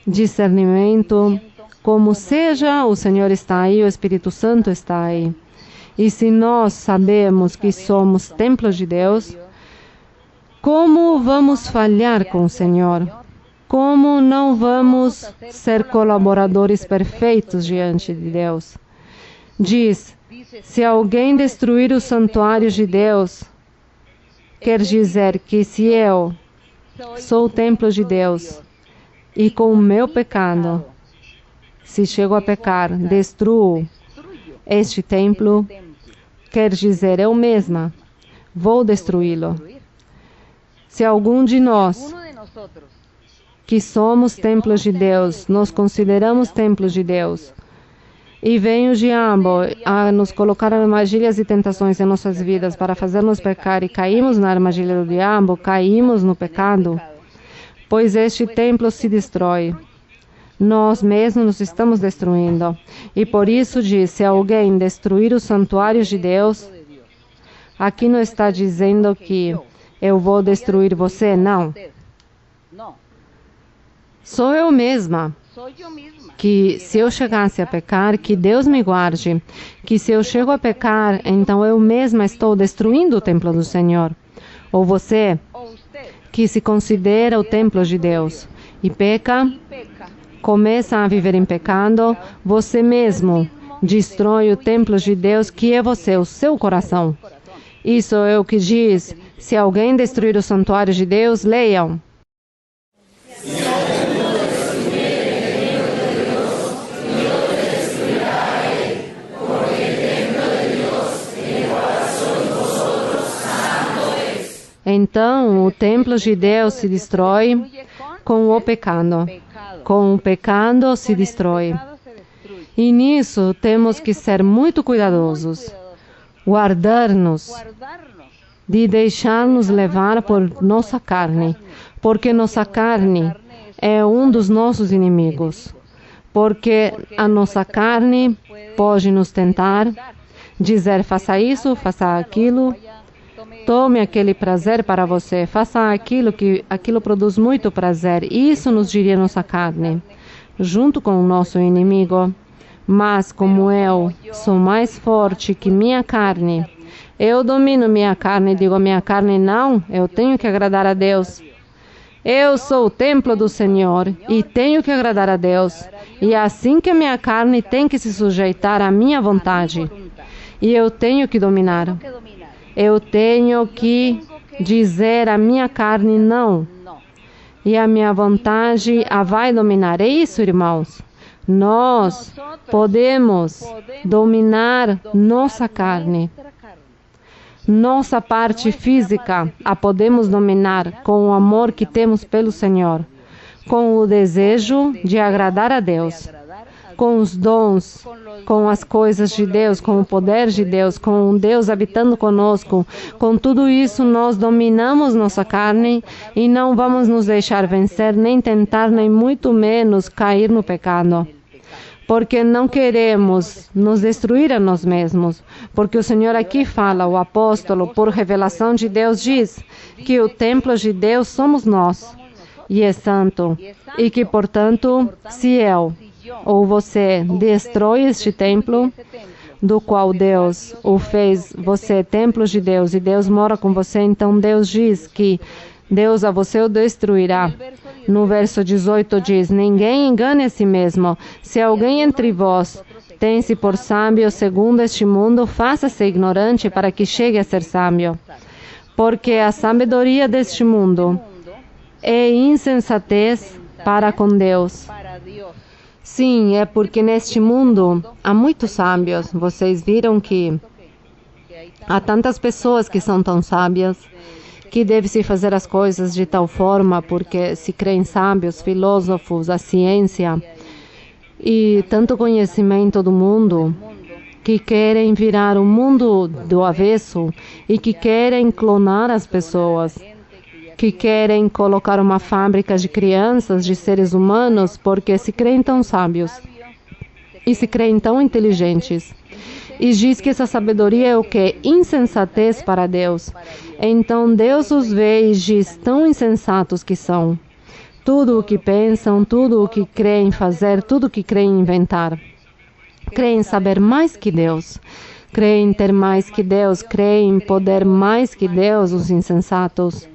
discernimento, como seja, o Senhor está aí, o Espírito Santo está aí. E se nós sabemos que somos templos de Deus, como vamos falhar com o Senhor? Como não vamos ser colaboradores perfeitos diante de Deus? Diz, se alguém destruir os santuários de Deus, quer dizer que se eu sou o templo de Deus e com o meu pecado, se chego a pecar, destruo este templo, quer dizer eu mesma vou destruí-lo. Se algum de nós, que somos templos de Deus, nos consideramos templos de Deus, e vem o diabo a nos colocar armadilhas e tentações em nossas vidas para fazer-nos pecar, e caímos na armadilha do diabo, caímos no pecado, pois este templo se destrói. Nós mesmos nos estamos destruindo. E por isso diz, se alguém destruir os santuários de Deus, aqui não está dizendo que eu vou destruir você. Não. Sou eu mesma. Que se eu chegasse a pecar, que Deus me guarde. Que se eu chego a pecar, então eu mesma estou destruindo o templo do Senhor. Ou você, que se considera o templo de Deus e peca, começa a viver em pecado, você mesmo destrói o templo de Deus, que é você, o seu coração. Isso é o que diz: se alguém destruir o santuário de Deus, leiam. Então, o templo de Deus se destrói com o pecado. Com o pecado se destrói. E nisso temos que ser muito cuidadosos. Guardar-nos de deixar-nos levar por nossa carne. Porque nossa carne é um dos nossos inimigos. Porque a nossa carne pode nos tentar, dizer: faça isso, faça aquilo. Tome aquele prazer para você, faça aquilo, que aquilo produz muito prazer. Isso nos diria nossa carne, junto com o nosso inimigo. Mas como eu sou mais forte que minha carne, eu domino minha carne e digo a minha carne: não, eu tenho que agradar a Deus. Eu sou o templo do Senhor e tenho que agradar a Deus. E é assim que a minha carne tem que se sujeitar à minha vontade. E eu tenho que dominar. Eu tenho que dizer à minha carne não. E a minha vontade a vai dominar. É isso, irmãos. Nós podemos dominar nossa carne. Nossa parte física a podemos dominar com o amor que temos pelo Senhor. Com o desejo de agradar a Deus. Com os dons, com as coisas de Deus, com o poder de Deus, com Deus habitando conosco. Com tudo isso, nós dominamos nossa carne e não vamos nos deixar vencer, nem tentar, nem muito menos cair no pecado. Porque não queremos nos destruir a nós mesmos. Porque o Senhor aqui fala, o apóstolo, por revelação de Deus, diz que o templo de Deus somos nós, e é santo, e que, portanto, se eu ou você destrói este templo, do qual Deus o fez, você é templo de Deus e Deus mora com você, então Deus diz que Deus a você o destruirá. No verso 18 diz: ninguém engane a si mesmo. Se alguém entre vós tem-se por sábio segundo este mundo, faça-se ignorante para que chegue a ser sábio. Porque a sabedoria deste mundo é insensatez para com Deus. Sim, é porque neste mundo há muitos sábios. Vocês viram que há tantas pessoas que são tão sábias, que deve-se fazer as coisas de tal forma porque se creem sábios, filósofos, a ciência e tanto conhecimento do mundo, que querem virar o mundo do avesso e que querem clonar as pessoas, que querem colocar uma fábrica de crianças, de seres humanos, porque se creem tão sábios e se creem tão inteligentes. E diz que essa sabedoria é o quê? Insensatez para Deus. Então Deus os vê e diz: tão insensatos que são. Tudo o que pensam, tudo o que creem fazer, tudo o que creem inventar. Creem saber mais que Deus. Creem ter mais que Deus. Creem poder mais que Deus, os insensatos.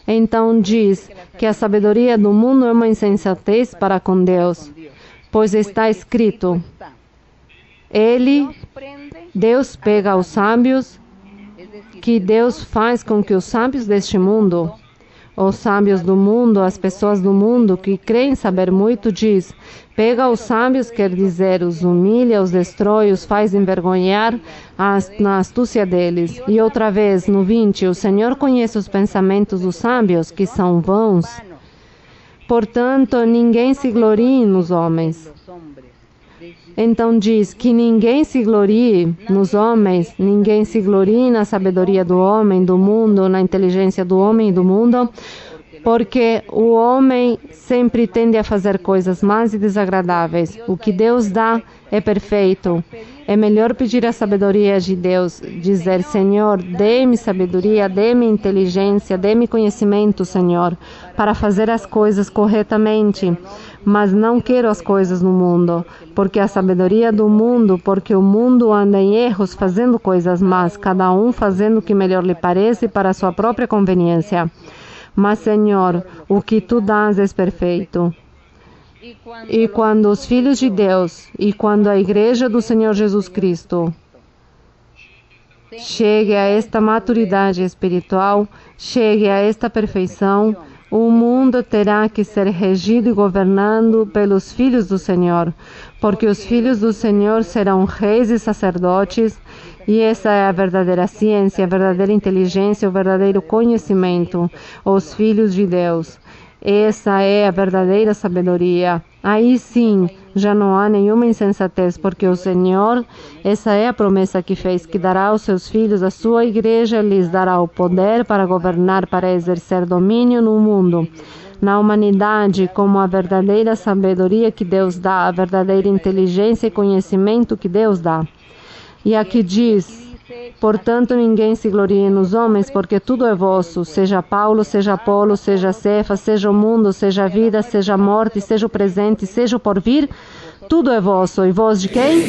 Então diz que a sabedoria do mundo é uma insensatez para com Deus, pois está escrito: Deus pega os sábios, que Deus faz com que os sábios deste mundo, os sábios do mundo, as pessoas do mundo que creem saber muito, diz: pega os sábios, quer dizer, os humilha, os destrói, os faz envergonhar na astúcia deles. E outra vez, no 20, o Senhor conhece os pensamentos dos sábios, que são vãos. Portanto, ninguém se glorie nos homens. Então diz que ninguém se glorie nos homens, ninguém se glorie na sabedoria do homem, do mundo, na inteligência do homem e do mundo, porque o homem sempre tende a fazer coisas más e desagradáveis. O que Deus dá é perfeito. É melhor pedir a sabedoria de Deus, dizer: Senhor, dê-me sabedoria, dê-me inteligência, dê-me conhecimento, Senhor, para fazer as coisas corretamente. Mas não quero as coisas no mundo, porque a sabedoria do mundo, porque o mundo anda em erros, fazendo coisas más, cada um fazendo o que melhor lhe parece para a sua própria conveniência. Mas, Senhor, o que tu dás é perfeito. E quando os filhos de Deus, e quando a Igreja do Senhor Jesus Cristo chegue a esta maturidade espiritual, chegue a esta perfeição, o mundo terá que ser regido e governado pelos filhos do Senhor, porque os filhos do Senhor serão reis e sacerdotes, e essa é a verdadeira ciência, a verdadeira inteligência, o verdadeiro conhecimento, os filhos de Deus. Essa é a verdadeira sabedoria. Aí sim, já não há nenhuma insensatez, porque o Senhor, essa é a promessa que fez, que dará aos seus filhos a sua igreja, lhes dará o poder para governar, para exercer domínio no mundo, na humanidade, como a verdadeira sabedoria que Deus dá, a verdadeira inteligência e conhecimento que Deus dá. E aqui diz: portanto, ninguém se glorie nos homens, porque tudo é vosso, seja Paulo, seja Apolo, seja Cefas, seja o mundo, seja a vida, seja a morte, seja o presente, seja o porvir, tudo é vosso. E vós de quem?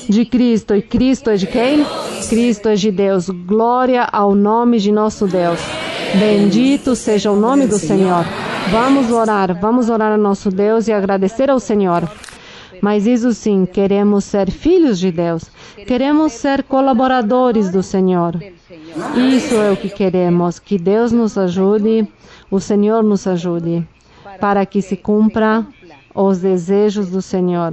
De Cristo. E Cristo é de quem? Cristo é de Deus. Glória ao nome de nosso Deus. Bendito seja o nome do Senhor. Vamos orar a nosso Deus e agradecer ao Senhor. Mas isso sim, queremos ser filhos de Deus. Queremos ser colaboradores do Senhor. Isso é o que queremos. Que Deus nos ajude, o Senhor nos ajude, para que se cumpra os desejos do Senhor.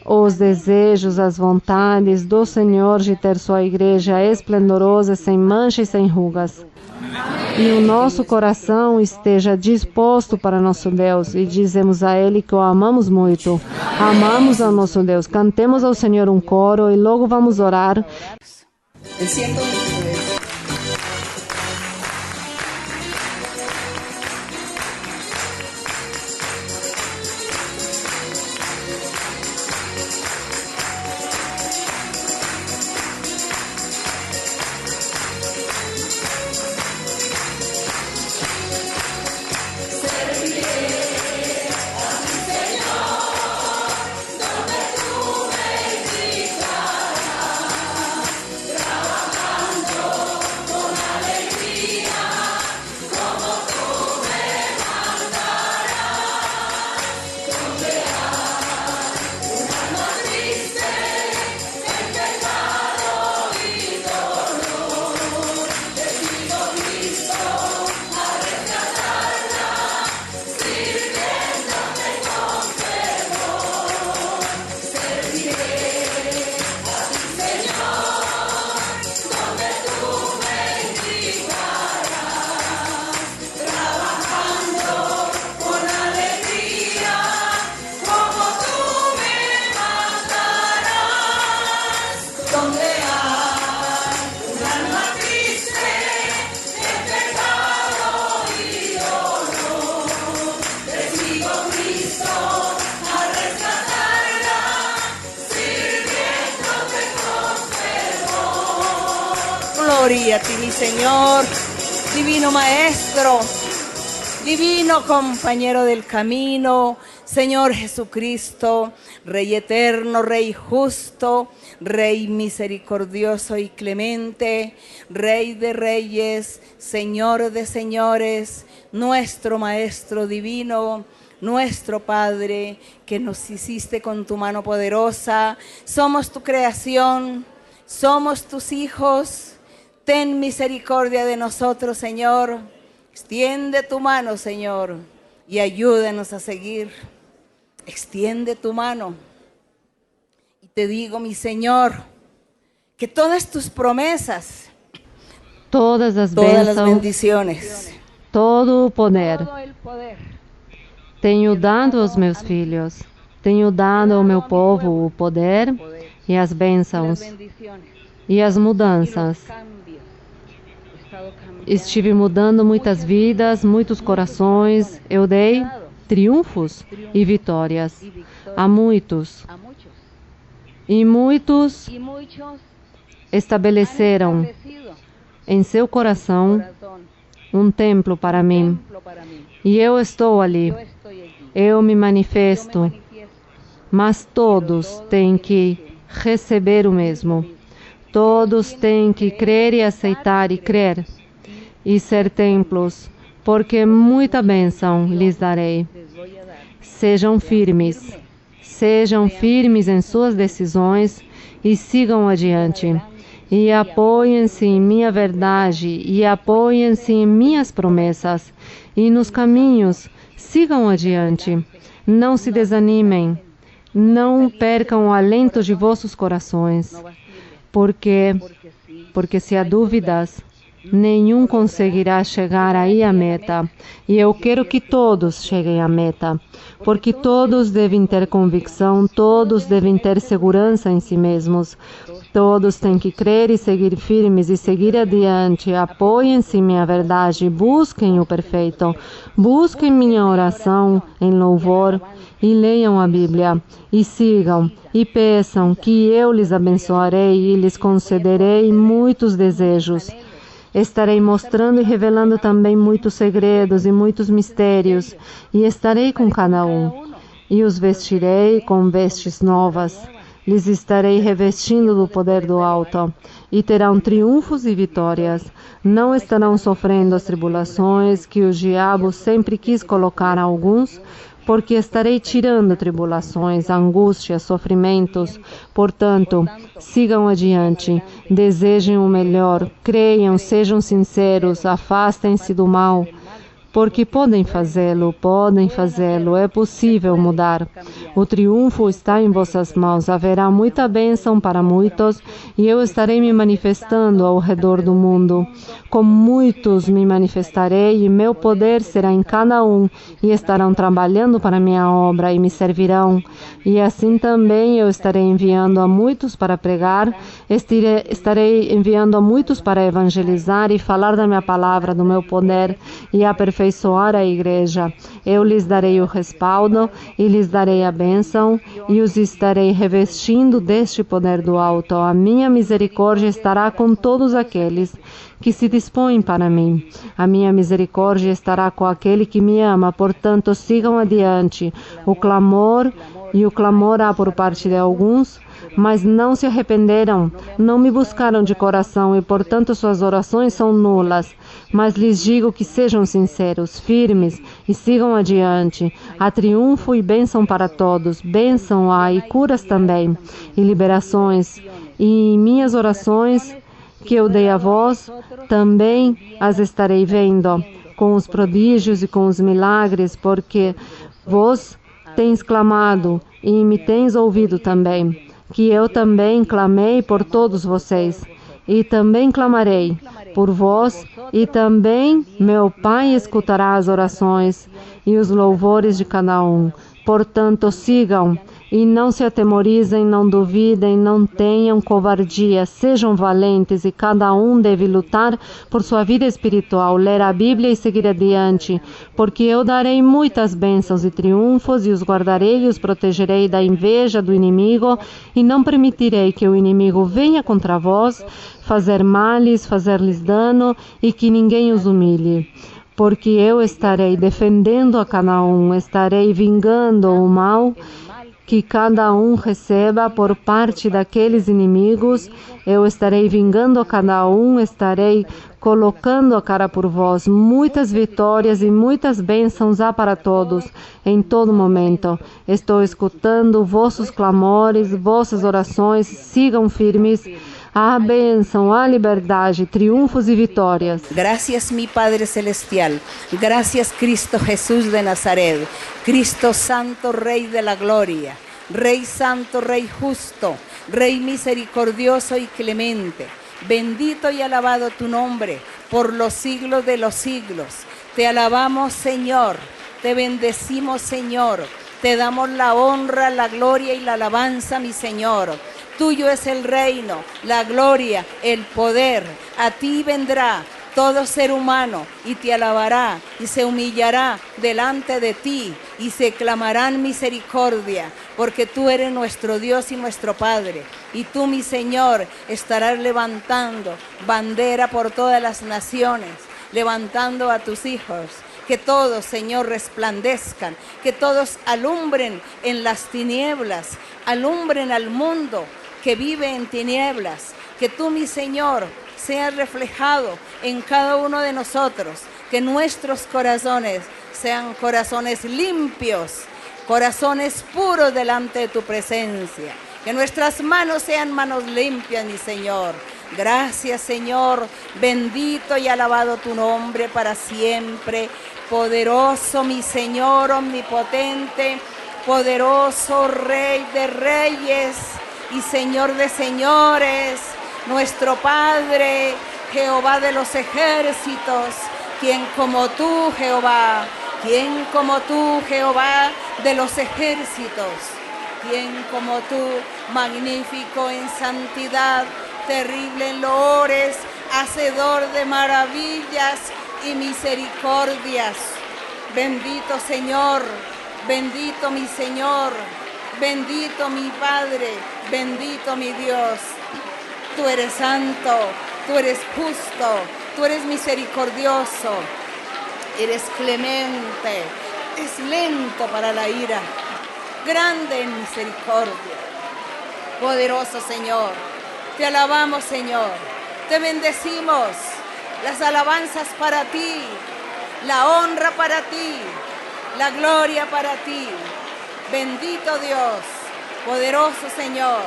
Os desejos, as vontades do Senhor de ter sua igreja esplendorosa, sem mancha e sem rugas. E o nosso coração esteja disposto para nosso Deus, e dizemos a Ele que o amamos muito. Amamos ao nosso Deus. Cantemos ao Senhor um coro e logo vamos orar. Gloria a ti, mi Señor, divino Maestro, divino compañero del camino, Señor Jesucristo, Rey eterno, Rey justo, Rey misericordioso y clemente, Rey de reyes, Señor de señores, nuestro Maestro divino, nuestro Padre, que nos hiciste con tu mano poderosa. Somos tu creación, somos tus hijos. Ten misericordia de nosotros, Señor. Extiende tu mano, Señor, y ayúdanos a seguir. Extiende tu mano. Y te digo, mi Señor, que todas tus promesas, todas as bendiciones, todo o poder, tenho dado aos meus filhos, tenho dado ao meu povo o poder e as bênçãos e as mudanças. Estive mudando muitas vidas, muitos corações. Eu dei triunfos e vitórias a muitos. E muitos y muchos estabeleceram han establecido em seu coração corazón um templo para mim. templo para mí. E eu estou ali. Yo estoy allí. Eu me Yo me manifesto. manifiesto. Mas todos têm que receber o mesmo. Todos têm que crer e aceitar e crer e ser templos, porque muita bênção lhes darei. Les voy a dar. Sejam firmes em suas decisões e sigam adiante. E apoiem-se em minha verdade e apoiem-se em minhas promessas. E nos caminhos, sigam adiante. Não se desanimem. Não percam o alento de vossos corações, No vacilen, porque porque sí, se há dúvidas, nenhum conseguirá chegar aí à meta. E eu quero que todos cheguem à meta, porque todos devem ter convicção, todos devem ter segurança em si mesmos. Todos têm que crer e seguir firmes e seguir adiante. Apoiem-se em minha verdade, busquem o perfeito, busquem minha oração em louvor e leiam a Bíblia e sigam e peçam que eu lhes abençoarei e lhes concederei muitos desejos. Estarei mostrando e revelando também muitos segredos e muitos mistérios, e estarei com cada um, e os vestirei com vestes novas. Lhes estarei revestindo do poder do alto, e terão triunfos e vitórias. Não estarão sofrendo as tribulações que o diabo sempre quis colocar a alguns, porque estarei tirando tribulações, angústias, sofrimentos. Portanto, sigam adiante, desejem o melhor, creiam, sejam sinceros, afastem-se do mal, porque podem fazê-lo, é possível mudar. O triunfo está em vossas mãos, haverá muita bênção para muitos, e eu estarei me manifestando ao redor do mundo. Com muitos me manifestarei, e meu poder será em cada um, e estarão trabalhando para minha obra, e me servirão. E assim também eu estarei enviando a muitos para pregar, estarei enviando a muitos para evangelizar e falar da minha palavra, do meu poder, e aperfeiçoar a igreja. Eu lhes darei o respaldo e lhes darei a bênção e os estarei revestindo deste poder do alto. A minha misericórdia estará com todos aqueles que se dispõem para mim. A minha misericórdia estará com aquele que me ama, portanto, sigam adiante. O clamor há por parte de alguns, mas não se arrependeram, não me buscaram de coração e, portanto, suas orações são nulas. Mas lhes digo que sejam sinceros, firmes e sigam adiante. Há triunfo e bênção para todos, bênção há e curas também, e liberações. E minhas orações que eu dei a vós, também as estarei vendo, com os prodígios e com os milagres, porque vós tens clamado e me tens ouvido também, que eu também clamei por todos vocês, e também clamarei por vós, e também meu Pai escutará as orações e os louvores de cada um. Portanto, sigam e não se atemorizem, não duvidem, não tenham covardia, sejam valentes e cada um deve lutar por sua vida espiritual, ler a Bíblia e seguir adiante, porque eu darei muitas bênçãos e triunfos e os guardarei e os protegerei da inveja do inimigo e não permitirei que o inimigo venha contra vós, fazer males, fazer-lhes dano e que ninguém os humilhe. Porque eu estarei defendendo a cada um, estarei vingando o mal que cada um receba por parte daqueles inimigos, eu estarei vingando a cada um, estarei colocando a cara por vós. Muitas vitórias e muitas bênçãos há para todos, em todo momento. Estou escutando vossos clamores, vossas orações, sigam firmes. Há bênção, há liberdade, triunfos e vitórias. Gracias, mi Padre Celestial. Gracias, Cristo Jesús de Nazaret. Cristo Santo, Rey de la Gloria. Rey Santo, Rey Justo. Rey misericordioso y clemente. Bendito y alabado tu nombre por los siglos de los siglos. Te alabamos, Señor. Te bendecimos, Señor. Te damos la honra, la gloria y la alabanza, mi Señor. Tuyo es el reino, la gloria, el poder. A ti vendrá todo ser humano y te alabará y se humillará delante de ti y se clamarán misericordia porque tú eres nuestro Dios y nuestro Padre. Y tú, mi Señor, estarás levantando bandera por todas las naciones, levantando a tus hijos. Que todos, Señor, resplandezcan, que todos alumbren en las tinieblas, alumbren al mundo que vive en tinieblas. Que tú, mi Señor, seas reflejado en cada uno de nosotros, que nuestros corazones sean corazones limpios, corazones puros delante de tu presencia. Que nuestras manos sean manos limpias, mi Señor. Gracias, Señor. Bendito y alabado tu nombre para siempre. Poderoso, mi Señor, omnipotente, poderoso Rey de reyes y Señor de señores, nuestro Padre, Jehová de los ejércitos. ¿Quién como tú, Jehová? ¿Quién como tú, Jehová de los ejércitos? ¿Quién como tú, magnífico en santidad, terrible en loores, hacedor de maravillas y misericordias? Bendito Señor, bendito mi Señor, bendito mi Padre, bendito mi Dios. Tú eres santo, tú eres justo, tú eres misericordioso, eres clemente, es lento para la ira, grande en misericordia. Poderoso Señor, te alabamos, Señor, te bendecimos. Las alabanzas para ti, la honra para ti, la gloria para ti. Bendito Dios, poderoso Señor,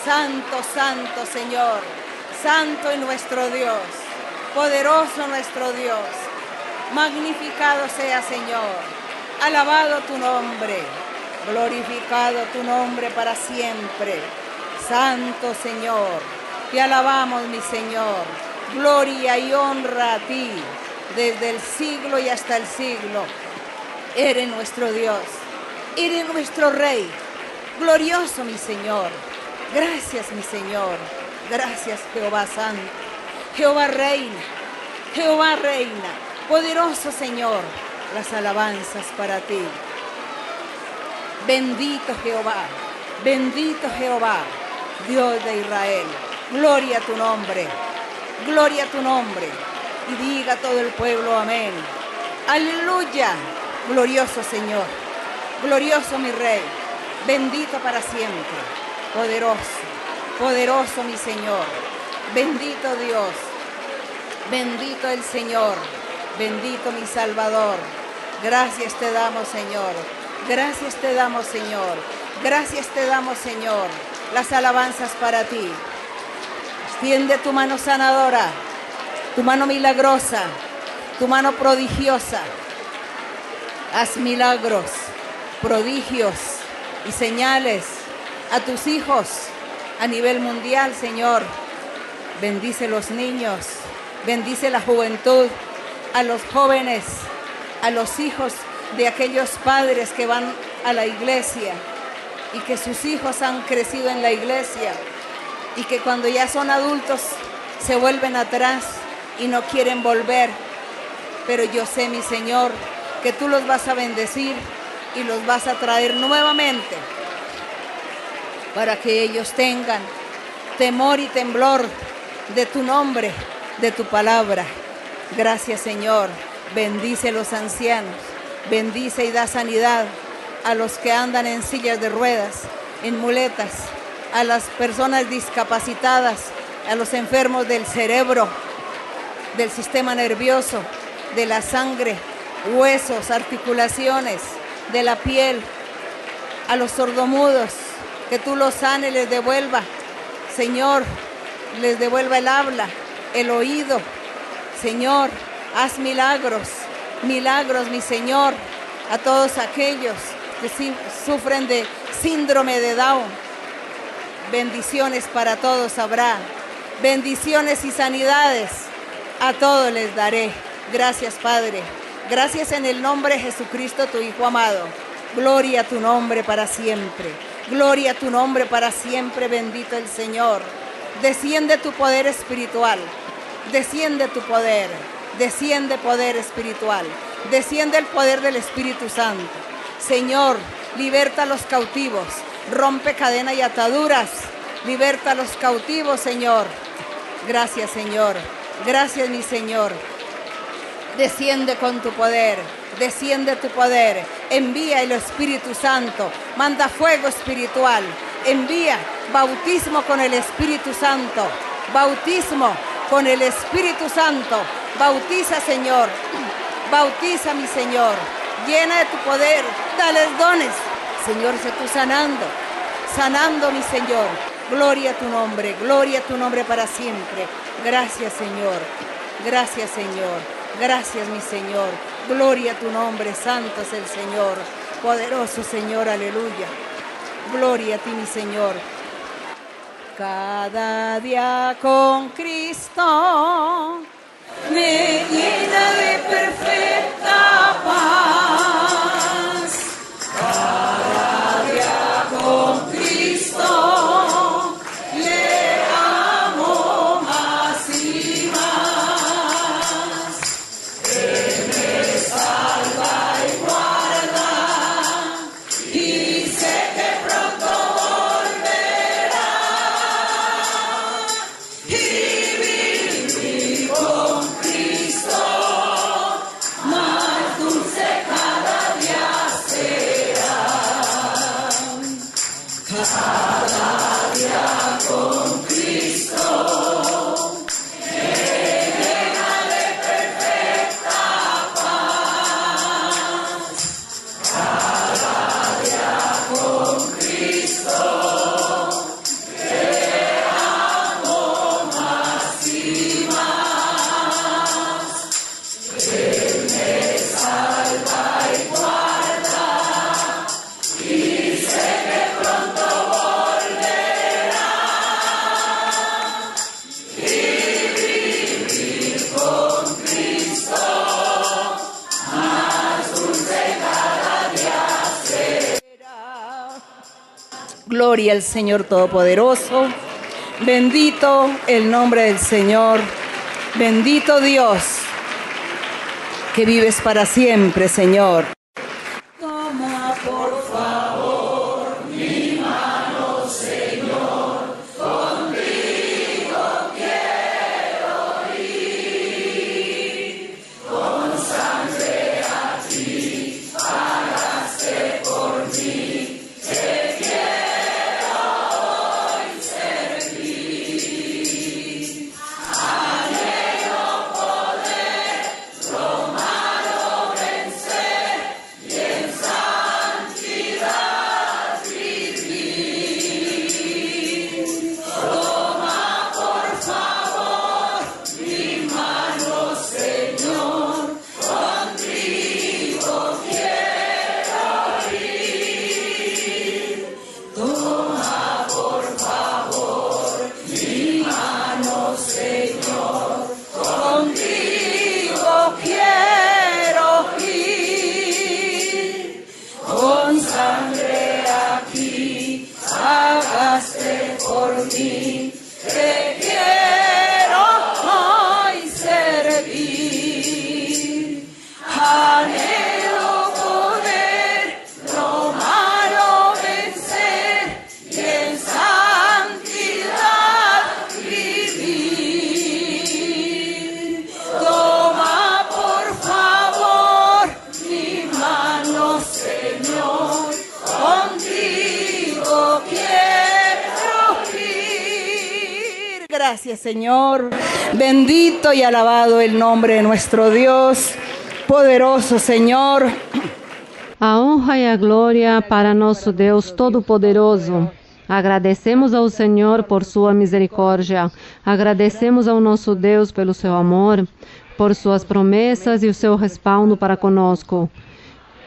santo, santo Señor, santo es nuestro Dios, poderoso nuestro Dios. Magnificado sea, Señor, alabado tu nombre, glorificado tu nombre para siempre. Santo Señor, te alabamos, mi Señor. Gloria y honra a ti, desde el siglo y hasta el siglo. Eres nuestro Dios, eres nuestro Rey, glorioso mi Señor. Gracias, mi Señor, gracias, Jehová Santo. Jehová reina, Jehová reina, poderoso Señor, las alabanzas para ti. Bendito Jehová, Dios de Israel. Gloria a tu nombre. Gloria a tu nombre, y diga todo el pueblo amén. Aleluya, glorioso Señor, glorioso mi Rey, bendito para siempre, poderoso, poderoso mi Señor, bendito Dios, bendito el Señor, bendito mi Salvador. Gracias te damos, Señor, gracias te damos, Señor, gracias te damos, Señor. Las alabanzas para ti. Extiende tu mano sanadora, tu mano milagrosa, tu mano prodigiosa. Haz milagros, prodigios y señales a tus hijos a nivel mundial, Señor. Bendice los niños, bendice la juventud, a los jóvenes, a los hijos de aquellos padres que van a la iglesia y que sus hijos han crecido en la iglesia. Y que cuando ya son adultos se vuelven atrás y no quieren volver. Pero yo sé, mi Señor, que tú los vas a bendecir y los vas a traer nuevamente para que ellos tengan temor y temblor de tu nombre, de tu palabra. Gracias, Señor. Bendice a los ancianos, bendice y da sanidad a los que andan en sillas de ruedas, en muletas, a las personas discapacitadas, a los enfermos del cerebro, del sistema nervioso, de la sangre, huesos, articulaciones, de la piel, a los sordomudos, que tú los sanes y les devuelva, Señor, les devuelva el habla, el oído. Señor, haz milagros, milagros, mi Señor, a todos aquellos que sufren de síndrome de Down. Bendiciones para todos habrá, bendiciones y sanidades a todos les daré. Gracias, Padre, gracias en el nombre de Jesucristo, tu Hijo amado. Gloria a tu nombre para siempre, gloria a tu nombre para siempre, bendito el Señor. Desciende tu poder espiritual, desciende tu poder, desciende poder espiritual, desciende el poder del Espíritu Santo. Señor, Liberta a los cautivos, rompe cadenas y ataduras. Liberta a los cautivos, Señor. Gracias, Señor. Gracias, mi Señor. Desciende con tu poder. Desciende tu poder. Envía el Espíritu Santo. Manda fuego espiritual. Envía bautismo con el Espíritu Santo. Bautismo con el Espíritu Santo. Bautiza, Señor. Bautiza, mi Señor. Llena de tu poder. Dales dones. Señor, sé tú sanando. Sanando, mi Señor. Gloria a tu nombre para siempre. Gracias, Señor. Gracias, Señor. Gracias, mi Señor. Gloria a tu nombre, santo es el Señor. Poderoso Señor, aleluya. Gloria a ti, mi Señor. Cada día con Cristo me llena de perfecta paz. Cada día con Cristo le amo más y más. Él me salva y guarda y sé que pronto volverá. Y vivir con Cristo más dulce cada día será. Cada día con Cristo me llena de perfecta paz. Cada día con Cristo le amo más y más. Él me salva y guarda y sé que pronto volverá. Y vivir con Cristo más dulce cada día será. Gloria al Señor Todopoderoso. Bendito el nombre del Señor. Bendito Dios, que vives para siempre, Señor. Toma por favor mi mano, Señor, contigo quiero ir. Con sangre a ti pagaste por mí, te quiero hoy servir. Anhelo poder lo malo vencer y en santidad vivir. Toma por favor mi mano, Señor, contigo quiero ir. Toma por favor mi mano, Señor, contigo quiero ir. Con sangre aquí pagaste por mí, te quiero hoy servir. Anhelo poder lo malo vencer y en santidad vivir. Toma por favor mi mano, Señor, contigo quiero ir. Gracias, Señor. Bendito y alabado el nombre de nuestro Dios. Poderoso Señor. A honra e a glória para nosso Deus Todo-Poderoso. Agradecemos ao Senhor por sua misericórdia. Agradecemos ao nosso Deus pelo seu amor, por suas promessas e o seu respaldo para conosco.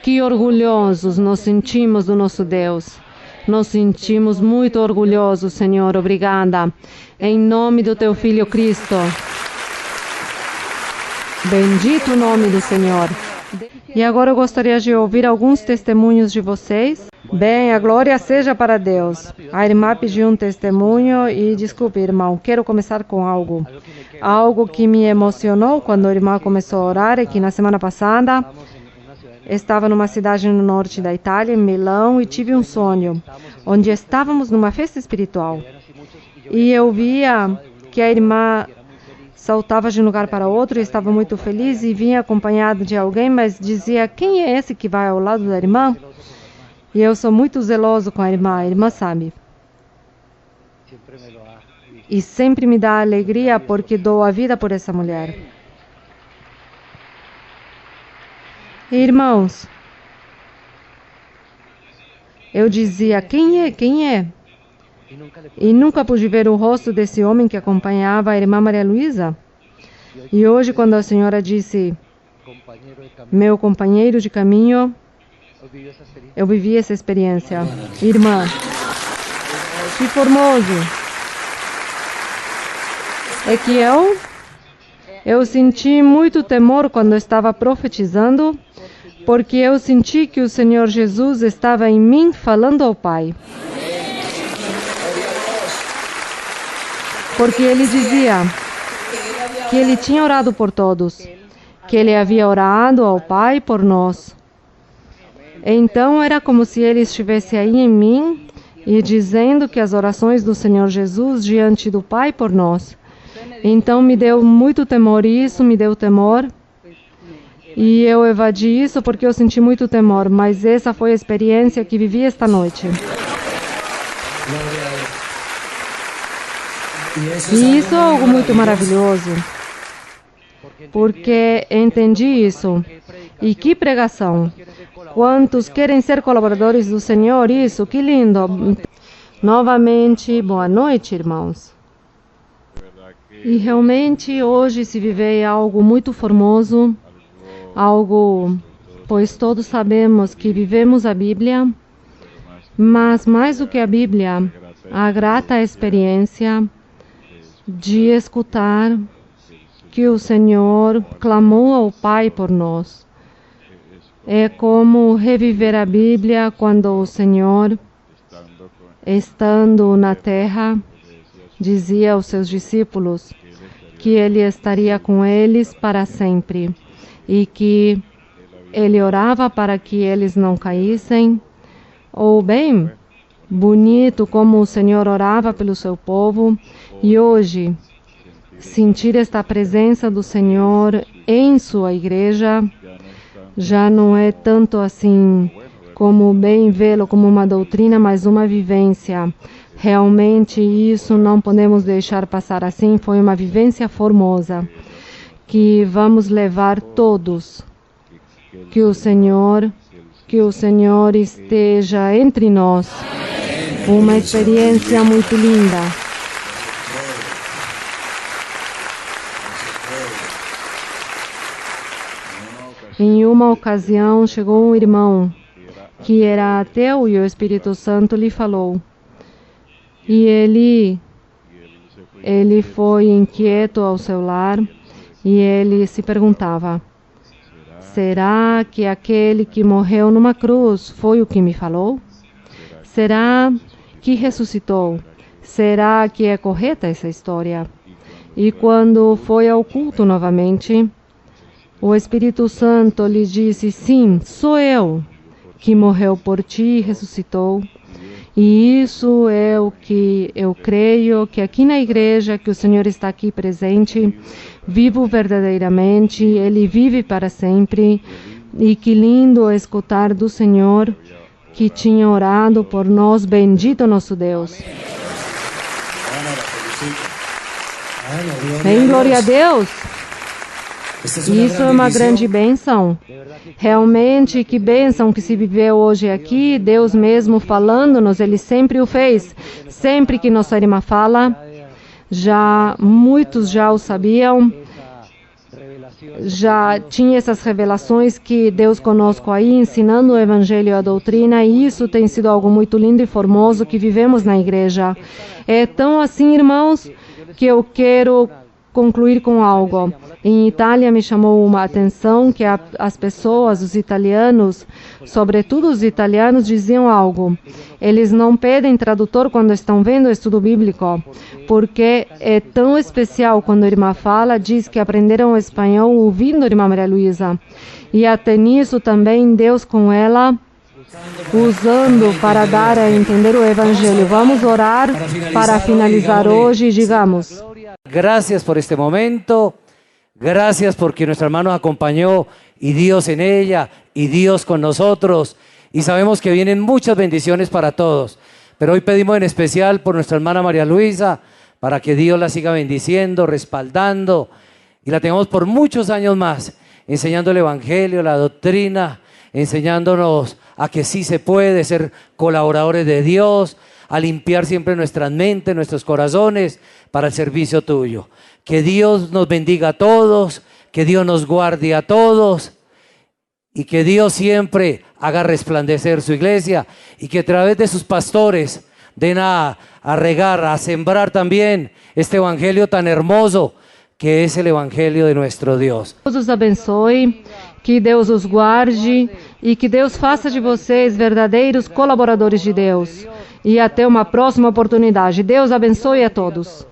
Que orgulhosos nos sentimos do nosso Deus. Nos sentimos muito orgulhosos, Senhor. Obrigada. Em nome do teu Filho Cristo. Bendito o nome do Senhor. E agora eu gostaria de ouvir alguns testemunhos de vocês. Bem, a glória seja para Deus. A irmã pediu um testemunho e, desculpe, irmão, quero começar com algo. Algo que me emocionou quando a irmã começou a orar é que na semana passada Estava numa cidade no norte da Itália, em Milão, e tive um sonho, onde estávamos numa festa espiritual. E eu via que a irmã saltava de um lugar para outro e estava muito feliz e vinha acompanhada de alguém, mas dizia: quem é esse que vai ao lado da irmã? E eu sou muito zeloso com a irmã sabe. E sempre me dá alegria porque dou a vida por essa mulher. Irmãos, eu dizia: quem é? Quem é? E nunca pude ver o rosto desse homem que acompanhava a irmã Maria Luísa. E hoje, quando a senhora disse meu companheiro de caminho, eu vivi essa experiência. Irmã, que formoso! É que eu senti muito temor quando estava profetizando, porque eu senti que o Senhor Jesus estava em mim falando ao Pai. Porque ele dizia que ele tinha orado por todos, que ele havia orado ao Pai por nós. Então era como se ele estivesse aí em mim e dizendo que as orações do Senhor Jesus diante do Pai por nós. Então me deu muito temor isso, me deu temor. E eu evadi isso porque eu senti muito temor, mas essa foi a experiência que vivi esta noite. E isso é algo muito maravilhoso, porque entendi isso. E que pregação! Quantos querem ser colaboradores do Senhor? Isso, que lindo! Novamente, boa noite, irmãos. E realmente hoje se vive algo muito formoso, pois todos sabemos que vivemos a Bíblia, mas mais do que a Bíblia, a grata experiência de escutar que o Senhor clamou ao Pai por nós. É como reviver a Bíblia quando o Senhor, estando na terra, dizia aos seus discípulos que Ele estaria com eles para sempre e que Ele orava para que eles não caíssem. Ou bem, bonito como o Senhor orava pelo seu povo. E hoje, sentir esta presença do Senhor em sua igreja já não é tanto assim como bem vê-lo como uma doutrina, mas uma vivência. Realmente isso não podemos deixar passar assim. Foi uma vivência formosa que vamos levar todos. Que o Senhor esteja entre nós. Uma experiência muito linda. Em uma ocasião chegou um irmão que era ateu e o Espírito Santo lhe falou. E ele foi inquieto ao seu lar e ele se perguntava: será que aquele que morreu numa cruz foi o que me falou? Será que ressuscitou? Será que é correta essa história? E quando foi ao culto novamente, o Espírito Santo lhe disse: sim, sou eu que morreu por ti e ressuscitou. E isso é o que eu creio, que aqui na igreja, que o Senhor está aqui presente, vivo verdadeiramente, Ele vive para sempre. E que lindo escutar do Senhor que tinha orado por nós, bendito nosso Deus. Em glória a Deus. Isso é uma grande bênção. Realmente, que bênção que se viveu hoje aqui. Deus mesmo falando-nos, Ele sempre o fez. Sempre que nossa irmã fala, muitos já o sabiam. Já tinha essas revelações que Deus conosco aí, ensinando o Evangelho e a doutrina. E isso tem sido algo muito lindo e formoso que vivemos na igreja. É tão assim, irmãos, que eu quero concluir com algo. Em Itália me chamou uma atenção que as pessoas, os italianos, sobretudo os italianos, diziam algo. Eles não pedem tradutor quando estão vendo o estudo bíblico, porque é tão especial quando a irmã fala, diz que aprenderam espanhol ouvindo a irmã Maria Luísa. E até nisso também Deus com ela, usando para dar a entender o Evangelho. Vamos orar para finalizar hoje e digamos: gracias por este momento, gracias porque nuestra hermana nos acompañó y Dios en ella y Dios con nosotros. Y sabemos que vienen muchas bendiciones para todos. Pero hoy pedimos en especial por nuestra hermana María Luísa, para que Dios la siga bendiciendo, respaldando y la tengamos por muchos años más, enseñando el Evangelio, la doctrina, enseñándonos a que sí se puede ser colaboradores de Dios, a limpiar siempre nuestras mentes, nuestros corazones para el servicio tuyo. Que Dios nos bendiga a todos, que Dios nos guarde a todos y que Dios siempre haga resplandecer su iglesia y que a través de sus pastores den a regar, a sembrar también este evangelio tan hermoso que es el evangelio de nuestro Dios. Deus os abençoe, que Deus os guarde e que Deus faça de vocês verdadeiros colaboradores de Deus. E até uma próxima oportunidade. Deus abençoe a todos.